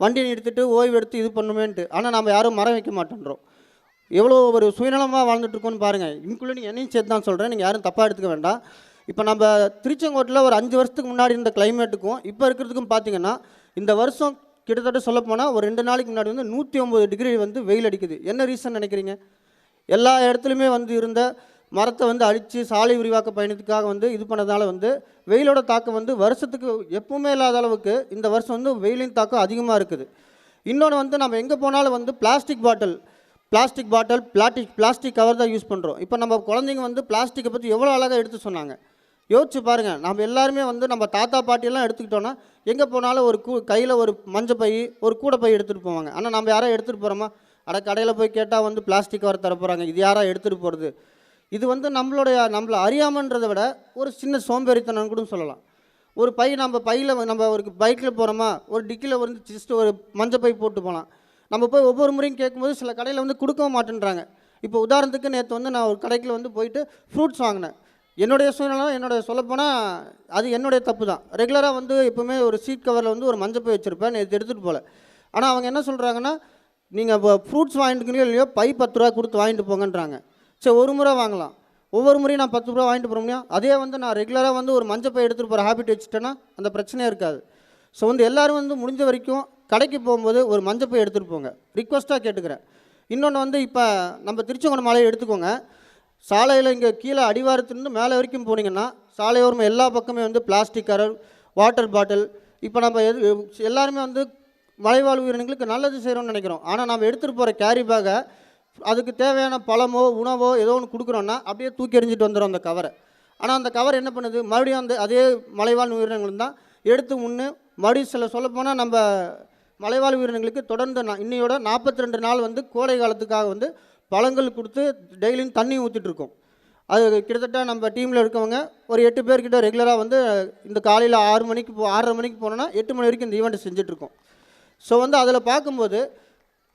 வண்டியை நிறுத்திட்டு ஓய்வு எடுத்து இது பண்ணுமேன்ட்டு. ஆனால் நம்ம யாரும் மரம் வைக்க மாட்டேன்றோம். எவ்வளோ ஒரு சுயநலமாக வாழ்ந்துட்டுருக்கோன்னு பாருங்கள். இன்க்ளூடிங் என்னையும் சேர்த்து தான் சொல்கிறேன், நீங்கள் யாரும் தப்பாக எடுத்துக்க வேண்டாம். இப்போ நம்ம திருச்செங்கோட்டில் ஒரு 5 வருஷத்துக்கு முன்னாடி இருந்த கிளைமேட்டுக்கும் இப்போ இருக்கிறதுக்கும் பார்த்திங்கன்னா இந்த வருஷம் கிட்டத்தட்ட சொல்லப்போனால் ஒரு 2 நாளைக்கு முன்னாடி வந்து 109 டிகிரி வந்து வெயில் அடிக்குது. என்ன ரீசன் நினைக்கிறீங்க? எல்லா இடத்துலையுமே வந்து இருந்த மரத்தை வந்து அழித்து சாலை விரிவாக்க பயணத்துக்காக வந்து இது பண்ணதால் வந்து வெயிலோட தாக்கம் வந்து வருஷத்துக்கு எப்பவுமே இல்லாத அளவுக்கு இந்த வருஷம் வந்து வெயிலின் தாக்கம் அதிகமாக இருக்குது. இன்னொன்று வந்து நம்ம எங்கே போனாலும் வந்து பிளாஸ்டிக் கவர் தான் யூஸ் பண்ணுறோம். இப்போ நம்ம குழந்தைங்க வந்து பிளாஸ்டிக்கை பற்றி எவ்வளோ அழகாக எடுத்து சொன்னாங்க. யோசிச்சு பாருங்கள், நம்ம எல்லாருமே வந்து நம்ம தாத்தா பாட்டியெல்லாம் எடுத்துக்கிட்டோன்னா எங்கே போனாலும் ஒரு கையில் ஒரு மஞ்சள் பை ஒரு கூடை பை எடுத்துகிட்டு போவாங்க. ஆனால் நம்ம யாராவது எடுத்துகிட்டு போகிறோமா? கடையில் போய் கேட்டால் வந்து பிளாஸ்டிக் கவர் தர போகிறாங்க. இது யாராவது எடுத்துகிட்டு போகிறது? இது வந்து நம்மளை அறியாமன்றதை விட ஒரு சின்ன சோம்பேறித்தனம் கூட சொல்லலாம். ஒரு பை நம்ம ஒரு பைக்கில் போகிறோமா, ஒரு டிக்கியில் வந்து ஜஸ்ட் ஒரு மஞ்சள் பை போட்டு போகலாம். நம்ம போய் ஒவ்வொரு முறையும் கேட்கும்போது சில கடையில் வந்து கொடுக்கவும் மாட்டேன்றாங்க. இப்போ உதாரணத்துக்கு நேற்று வந்து நான் ஒரு கடைக்கு வந்து போயிட்டு ஃப்ரூட்ஸ் வாங்கினேன். என்னுடைய சூழ்நிலை சொல்லப்போனால் அது என்னுடைய தப்பு தான். ரெகுலராக வந்து எப்போவுமே ஒரு சீட் கவரில் வந்து ஒரு மஞ்சள் பை வச்சுருப்பேன், நேற்று எடுத்துகிட்டு போகல. ஆனால் அவங்க என்ன சொல்கிறாங்கன்னா, நீங்கள் இப்போ ஃப்ரூட்ஸ் வாங்கிட்டுங்களோ இல்லையோ பை 10 ரூபா கொடுத்து வாங்கிட்டு போங்கன்றாங்க. சரி, ஒரு முறை வாங்கலாம், ஒவ்வொரு முறையும் நான் 10 ரூபா வாங்கிட்டு போகிற முடியும். அதே வந்து நான் ரெகுலராக வந்து ஒரு மஞ்சள் பை எடுத்துகிட்டு போகிற ஹேபிட் வச்சுட்டேன்னா அந்த பிரச்சனையே இருக்காது. ஸோ வந்து எல்லோரும் வந்து முடிஞ்ச வரைக்கும் கடைக்கு போகும்போது ஒரு மஞ்சள் பை எடுத்துகிட்டு போங்க, ரிக்வஸ்ட்டாக கேட்டுக்கிறேன். இன்னொன்று வந்து இப்போ நம்ம திருச்செங்கோடு மலையை எடுத்துக்கோங்க. சாலையில் இங்கே கீழே அடிவாரத்துலேருந்து மேலே வரைக்கும் போனீங்கன்னா சாலையோரமாக எல்லா பக்கமே வந்து பிளாஸ்டிக் கவர், வாட்டர் பாட்டில். இப்போ நம்ம எல்லாருமே வந்து மலைவாழ் உயிரினங்களுக்கு நல்லது செய்கிறோம்னு நினைக்கிறோம். ஆனால் நம்ம எடுத்துகிட்டு போகிற கேரி பேக்கை அதுக்கு தேவையான பழமோ உணவோ ஏதோ ஒன்று கொடுக்குறோன்னா அப்படியே தூக்கி எறிஞ்சிட்டு வந்துடும் அந்த கவரை. ஆனால் அந்த கவர் என்ன பண்ணுது, மறுபடியும் அந்த அதே மலைவாழ் உயிரினங்கள் தான் எடுத்து மறுபடியும் சொல்லப்போனால் நம்ம மலைவாழ் உயிரினங்களுக்கு தொடர்ந்து இன்னையோட 42 நாள் வந்து கோடை காலத்துக்காக வந்து பழங்கள் கொடுத்து டெய்லியும் தண்ணி ஊற்றிட்டுருக்கோம். அது கிட்டத்தட்ட நம்ம டீமில் இருக்கவங்க ஒரு 8 பேர்கிட்ட ரெகுலராக வந்து இந்த காலையில் 6:30 மணிக்கு போனோன்னா 8 மணி வரைக்கும் இந்த ஈவெண்ட்டை செஞ்சிட்ருக்கோம். ஸோ வந்து அதில் பார்க்கும்போது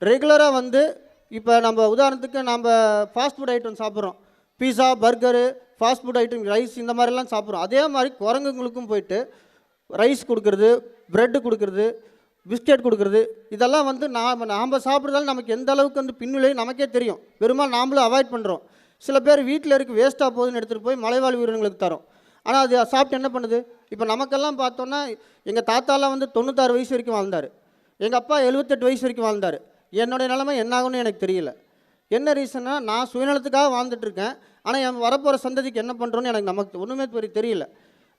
ரெகுலராக வந்து இப்போ நம்ம உதாரணத்துக்கு நம்ம ஃபாஸ்ட் ஃபுட் ஐட்டம் சாப்பிட்றோம், pizza, burger, fast food item, rice, இந்த மாதிரிலாம் சாப்பிட்றோம். அதே மாதிரி குரங்குங்களுக்கும் போயிட்டு ரைஸ் கொடுக்குறது, ப்ரெட்டு கொடுக்குறது, பிஸ்கெட் கொடுக்குறது, இதெல்லாம் வந்து நாம் சாப்பிட்றதால நமக்கு எந்த அளவுக்கு வந்து பின்விளை நமக்கே தெரியும். பெரும்பாலும் நாமளும் அவாய்ட் பண்ணுறோம். சில பேர் வீட்டில் இருக்க வேஸ்ட்டாக போகுதுன்னு எடுத்துகிட்டு போய் மலைவாழ் உயிரினங்களுக்கு தரோம். ஆனால் அது சாப்பிட்டு என்ன பண்ணுது? இப்போ நமக்கெல்லாம் பார்த்தோன்னா எங்கள் தாத்தாலாம் வந்து 96 வயசு வரைக்கும் வாழ்ந்தார், எங்கள் அப்பா 78 வயசு வரைக்கும் வாழ்ந்தார். என்னுடைய நிலைமை என்னாகும்னு எனக்கு தெரியல. என்ன ரீசன்னா, நான் சுயநலத்துக்காக வாழ்ந்துட்டுருக்கேன். ஆனால் என் வரப்போகிற சந்ததிக்கு என்ன பண்ணுறோன்னு நமக்கு ஒன்றுமே தெரியல.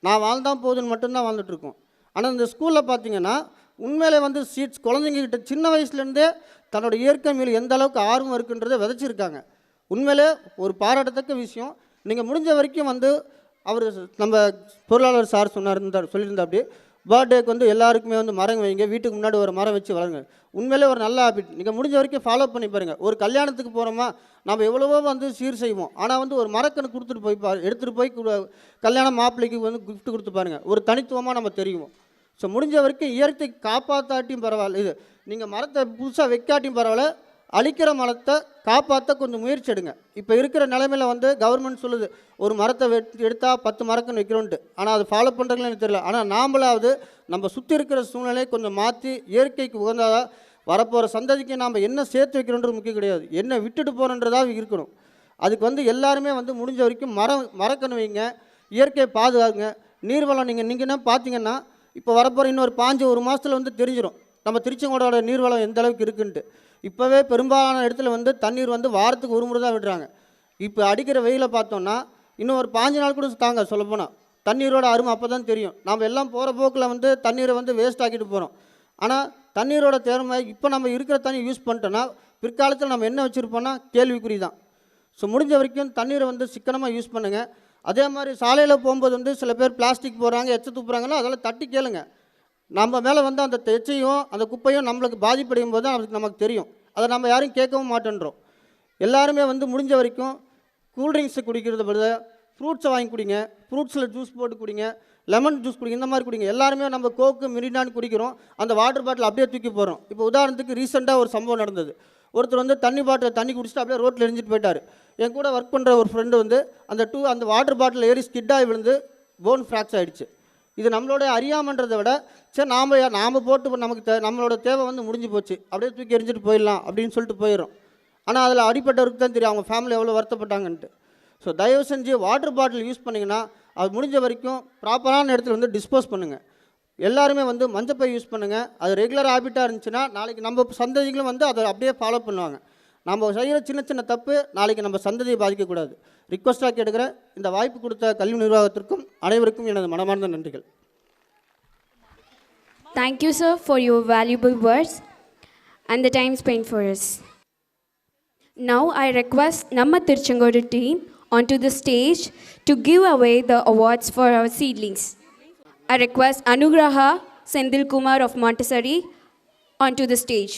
நான் வாழ்ந்தான் போகுதுன்னு மட்டும்தான் வாழ்ந்துட்டுருக்கோம். ஆனால் இந்த ஸ்கூலில் பார்த்தீங்கன்னா உண்மையிலே வந்து குழந்தைங்கக்கிட்ட சின்ன வயசுலேருந்தே தன்னோட இயற்கை மேல் எந்த அளவுக்கு ஆர்வம் இருக்குன்றதை விதைச்சிருக்காங்க. உண்மையிலே ஒரு பாராட்டத்தக்க விஷயம். நீங்கள் முடிஞ்ச வரைக்கும் வந்து நம்ம பொருளாளர் சார் சொல்லியிருந்தா அப்படி பர்த்டேக்கு வந்து எல்லாருக்குமே வந்து மரம் வைங்க, வீட்டுக்கு முன்னாடி ஒரு மரம் வச்சு வளருங்க. உண்மையிலே ஒரு நல்ல ஹேபிட். நீங்கள் முடிஞ்ச வரைக்கும் ஃபாலோ பண்ணி பாருங்கள். ஒரு கல்யாணத்துக்கு போகிறோமா, நம்ம எவ்வளவோ வந்து சீர் செய்வோம். ஆனால் வந்து ஒரு மரக்கன்று கொடுத்துட்டு போய் எடுத்துகிட்டு போய் கல்யாண மாப்பிள்ளைக்கு வந்து கிஃப்ட் கொடுத்து பாருங்கள், ஒரு தனித்துவமாக நம்ம தெரியும். ஸோ முடிஞ்ச வரைக்கும் இயற்கை காப்பாற்றாட்டியும் பரவாயில்ல, இது நீங்கள் மரத்தை புதுசாக வைக்காட்டியும் பரவாயில்ல, அழிக்கிற மரத்தை காப்பாற்ற கொஞ்சம் முயற்சி எடுங்க. இப்போ இருக்கிற நிலைமையில் வந்து கவர்மெண்ட் சொல்லுது ஒரு மரத்தை எடுத்தால் 10 மரக்கன்று வைக்கிறோன்ட்டு. ஆனால் அது ஃபாலோ பண்ணுறதுன்னு எனக்கு தெரியல. ஆனால் நாமளாவது நம்ம சுற்றி இருக்கிற சூழ்நிலையை கொஞ்சம் மாற்றி இயற்கைக்கு உகந்ததாக வரப்போகிற சந்ததிக்கு நாம் என்ன சேர்த்து வைக்கிறோன்றது முக்கியம் கிடையாது, என்ன விட்டுட்டு போகிறோன்றதாக இருக்கணும். அதுக்கு வந்து எல்லாருமே வந்து முடிஞ்ச வரைக்கும் மரக்கன்று வைங்க, இயற்கையை பாதுகாங்க. நீர்வளம் நீங்கள் என்ன பார்த்தீங்கன்னா இப்போ வரப்போகிற இன்னொரு 1 மாதத்தில் வந்து தெரிஞ்சிடும் நம்ம திருச்செங்கோடோட நீர்வளம் எந்த அளவுக்கு இருக்குன்ட்டு. இப்போவே பெரும்பாலான இடத்துல வந்து தண்ணீர் வந்து வாரத்துக்கு ஒரு முறை தான் விடுறாங்க. இப்போ அடிக்கிற வெயிலை பார்த்தோன்னா இன்னும் ஒரு 5 நாள் கூட தாங்க சொல்லப்போனால் தண்ணீரோட அருமை அப்போ தான் தெரியும். நம்ம எல்லாம் போகிற போக்கில் வந்து தண்ணீரை வந்து வேஸ்ட் ஆக்கிட்டு போகிறோம். ஆனால் தண்ணீரோட தேர்மை இப்போ நம்ம இருக்கிற தண்ணி யூஸ் பண்ணிட்டோன்னா பிற்காலத்தில் நம்ம என்ன வச்சுருப்போன்னா கேள்விக்குறி தான். ஸோ முடிஞ்ச வரைக்கும் தண்ணீரை வந்து சிக்கனமாக யூஸ் பண்ணுங்கள். அதே மாதிரி சாலையில் போகும்போது வந்து சில பேர் பிளாஸ்டிக் போடுறாங்க, எச்ச துப்புறாங்கன்னா அதெல்லாம் தட்டி கேளுங்க. நம்ம மேலே வந்து அந்த எச்சையும் அந்த குப்பையும் நம்மளுக்கு பாதிப்படையும் போது தான் நமக்கு தெரியும். அதை நம்ம யாரும் கேட்கவும் மாட்டேன்றோம். எல்லாருமே வந்து முடிஞ்ச வரைக்கும் கூல்ட்ரிங்க்ஸை குடிக்கிறத பதிலாக ஃப்ரூட்ஸை வாங்கி குடிங்க, ஃப்ரூட்ஸில் ஜூஸ் போட்டு குடிங்க, லெமன் ஜூஸ் குடிங்க, இந்த மாதிரி குடிங்க. எல்லாருமே நம்ம கோக்கு மிரிண்டான்னு குடிக்கிறோம், அந்த வாட்டர் பாட்டில் அப்படியே தூக்கி போகிறோம். இப்போ உதாரணத்துக்கு ரீசெண்டாக ஒரு சம்பவம் நடந்தது. ஒருத்தர் வந்து தண்ணி குடிச்சிட்டு அப்படியே ரோட்டில் எரிஞ்சிட்டு போயிட்டார். என் கூட ஒர்க் பண்ணுற ஒரு ஃப்ரெண்டு வந்து அந்த வாட்டர் பாட்டில் ஏறி ஸ்கிட்டாகி விழுந்து போன் ஃப்ராக்ஸ் ஆகிடுச்சு. இது நம்மளோட அறியாமன்றதை விட சரி நாம் போட்டு நம்மளோட தேவை வந்து முடிஞ்சு போச்சு, அப்படியே தூக்கி எரிஞ்சிட்டு போயிடலாம் அப்படின்னு சொல்லிட்டு போயிடும். ஆனால் அதில் அடிப்பட்டவருக்கு தான் தெரியும் அவங்க ஃபேமிலி எவ்வளோ வருத்தப்பட்டாங்கன்ட்டு. ஸோ தயவு செஞ்சு வாட்டர் பாட்டில் யூஸ் பண்ணிங்கன்னா அது முடிஞ்ச வரைக்கும் ப்ராப்பரான இடத்துல வந்து டிஸ்போஸ் பண்ணுங்கள். எல்லாருமே வந்து மஞ்சப்பை யூஸ் பண்ணுங்கள். அது ரெகுலர் ஹேபிட்டாக இருந்துச்சுன்னா நாளைக்கு நம்ம சந்ததிகளும் வந்து அதை அப்படியே ஃபாலோ பண்ணுவாங்க. நம்ம செய்கிற சின்ன சின்ன தப்பு நாளைக்கு நம்ம சந்ததியை பாதிக்கக்கூடாது. ரிக்வஸ்ட்டாக கேட்டுக்கிறேன். இந்த வாய்ப்பு கொடுத்த கல்வி நிர்வாகத்திற்கும் அனைவருக்கும் எனது மனமார்ந்த நன்றிகள். Thank you, sir, for your valuable words and the time spent for us. Now I request Namma Tiruchengodu team onto the stage to give away the awards for our seedlings. I request Anugraha Sendil Kumar of Montessori onto the stage.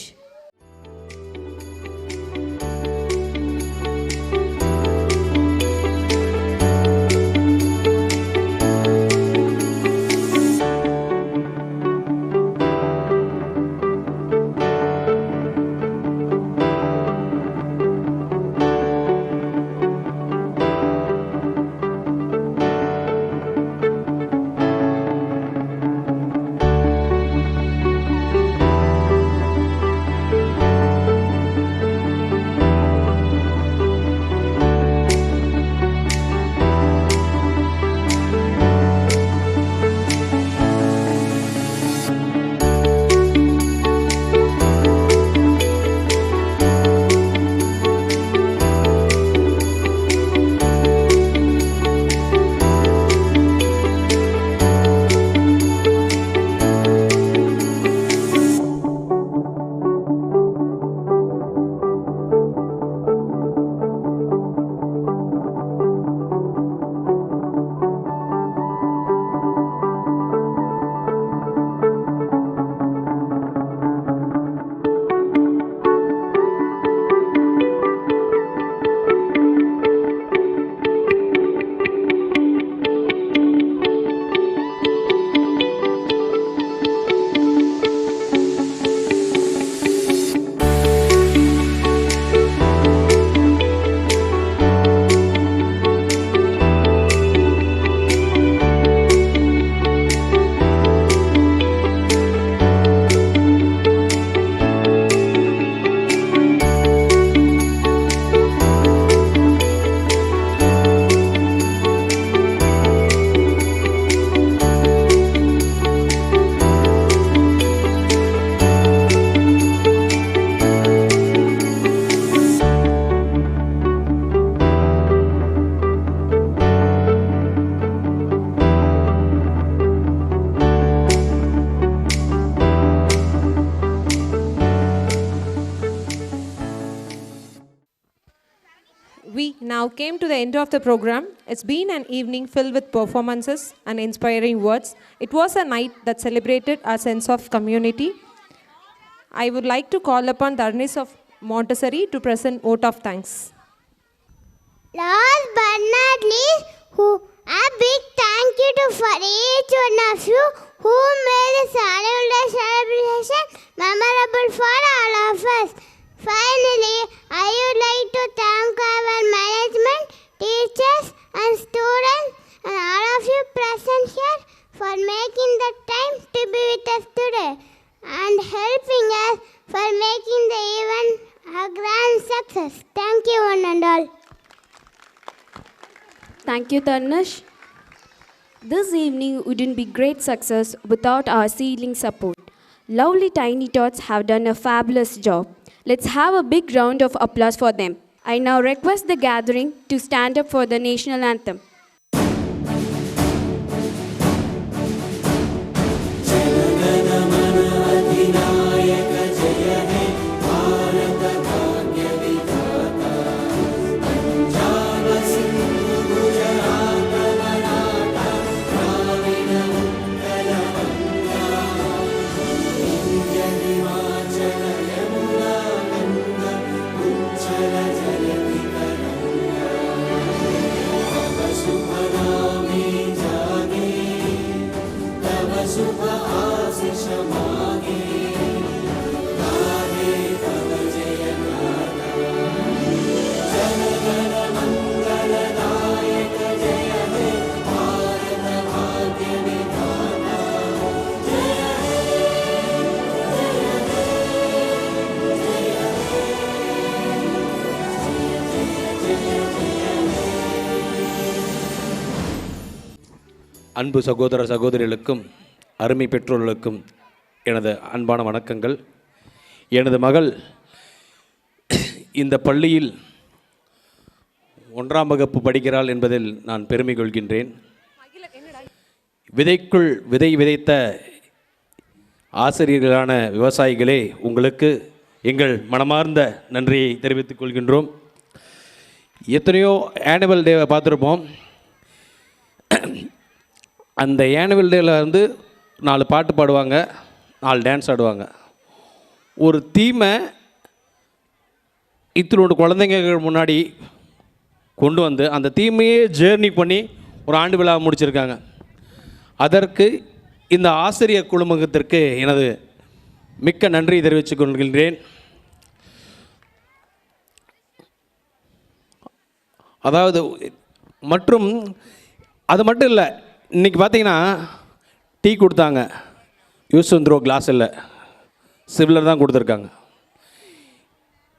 We now came to the end of the program. It's been an evening filled with performances and inspiring words. It was a night that celebrated our sense of community. I would like to call upon the Arnis of Montessori to present vote of thanks. Last but not least, a big thank you to for each one of you who made this annual day celebration memorable for all of us. Finally, I would like to thank our management, teachers and students and all of you present here for making the time to be with us today and helping us for making the event a grand success. Thank you one and all. Thank you, Tarnish. This evening wouldn't be great success without our seedling support. Lovely Tiny Tots have done a fabulous job. Let's have a big round of applause for them. I now request the gathering to stand up for the national anthem. அன்பு சகோதர சகோதரிகளுக்கும் அருமை பெற்றோர்களுக்கும் எனது அன்பான வணக்கங்கள். எனது மகள் இந்த பள்ளியில் 1ஆம் வகுப்பு படிக்கிறாள் என்பதில் நான் பெருமை கொள்கின்றேன். விதைக்குள் விதை விதைத்த ஆசிரியர்களான விவசாயிகளே, உங்களுக்கு எங்கள் மனமார்ந்த நன்றியை தெரிவித்துக் கொள்கின்றோம். எத்தனையோ ஆனுவல் டேவை பார்த்துருப்போம். அந்த ஆனுவல் டேவில் வந்து 4 பாட்டு பாடுவாங்க, 4 டான்ஸ் ஆடுவாங்க. ஒரு தீமை இத்தனோட குழந்தைங்க முன்னாடி கொண்டு வந்து அந்த தீமையே ஜேர்னி பண்ணி ஒரு ஆண்டு விழா முடிச்சிருக்காங்க. அதற்கு இந்த ஆசிரியர் குழுமத்திற்கு எனது மிக்க நன்றி தெரிவித்துக் கொள்கின்றேன். அதாவது மற்றும் அது மட்டும் இல்லை, இன்றைக்கி பார்த்தீங்கன்னா டீ கொடுத்தாங்க, யூஸ் அண்ட் த்ரோ கிளாஸ் இல்லை, சிவிலர் தான் கொடுத்துருக்காங்க.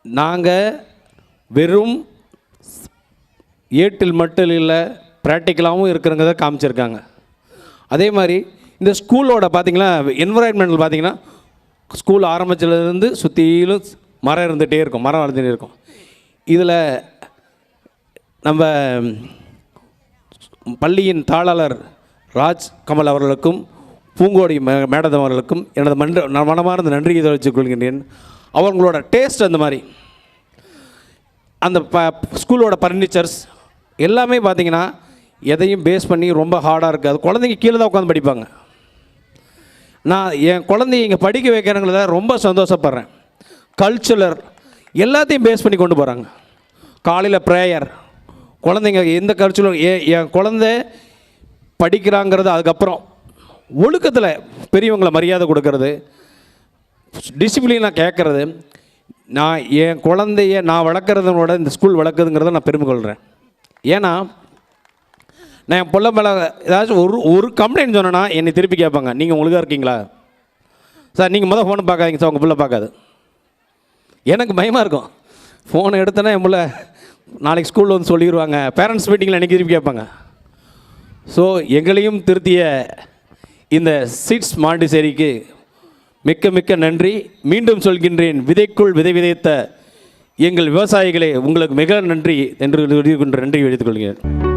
நாங்கள் வெறும் ஏட்டில் மட்டும் இல்லை, ப்ராக்டிக்கலாகவும் இருக்கிறவங்க காமிச்சிருக்காங்க. அதே மாதிரி இந்த ஸ்கூலோட பார்த்திங்கன்னா என்விரான்மெண்டல் பார்த்திங்கன்னா ஸ்கூல் ஆரம்பிச்சதுலேருந்து சுற்றிலும் மரம் இருந்துகிட்டே இருக்கும், மரம் வளர்ந்துகிட்டே இருக்கும். இதில் நம்ம பள்ளியின் தாளாளர் ராஜ் கமல் அவர்களுக்கும் பூங்கோடி மேடம் அவர்களுக்கும் எனது மனமார்ந்த நன்றியை தெரிவித்துக் கொள்கின்றேன். அவங்களோட டேஸ்ட் அந்த மாதிரி அந்த ஸ்கூலோட ஃபர்னிச்சர்ஸ் எல்லாமே பார்த்திங்கன்னா எதையும் பேஸ் பண்ணி ரொம்ப ஹார்டாக இருக்காது. குழந்தைங்க கீழே தான் உட்காந்து படிப்பாங்க. நான் என் குழந்தைய இங்கே படிக்க வைக்கிறவங்கள ரொம்ப சந்தோஷப்படுறேன். கல்ச்சுரல் எல்லாத்தையும் பேஸ் பண்ணி கொண்டு போகிறாங்க. காலையில் ப்ரேயர், குழந்தைங்க எந்த கல்ச்சுரல் என் குழந்தை படிக்கிறாங்கிறது, அதுக்கப்புறம் ஒழுக்கத்தில் பெரியவங்களை மரியாதை கொடுக்கறது, டிசிப்ளினாக கேட்குறது. நான் என் குழந்தைய நான் வளர்க்குறதோட இந்த ஸ்கூல் வளர்க்குறதுங்கிறத நான் பெருமை கொள்கிறேன். ஏன்னா நான் என் பிள்ளை மேலே ஏதாச்சும் ஒரு கம்ப்ளைண்ட் சொன்னேன்னா என்னை திருப்பி கேட்பாங்க, நீங்கள் ஒழுங்காக இருக்கீங்களா சார், நீங்கள் முதல் ஃபோனை பார்க்காதீங்க சார், உங்கள் பிள்ளை பார்க்காது. எனக்கு பயமாக இருக்கும். ஃபோனை எடுத்தோன்னா என் பிள்ளை நாளைக்கு ஸ்கூலில் வந்து சொல்லிடுவாங்க, பேரண்ட்ஸ் மீட்டிங்கில் எனக்கு திருப்பி கேட்பாங்க. ஸோ எங்களையும் திருத்திய இந்த சிட்ஸ் மாண்டிசேரிக்கு மிக்க மிக்க நன்றி. மீண்டும் சொல்கின்றேன், விதைக்குள் விதை விதைத்த எங்கள் விவசாயிகளே, உங்களுக்கு மிக நன்றி என்று நன்றி எடுத்துக்கொள்கிறேன்.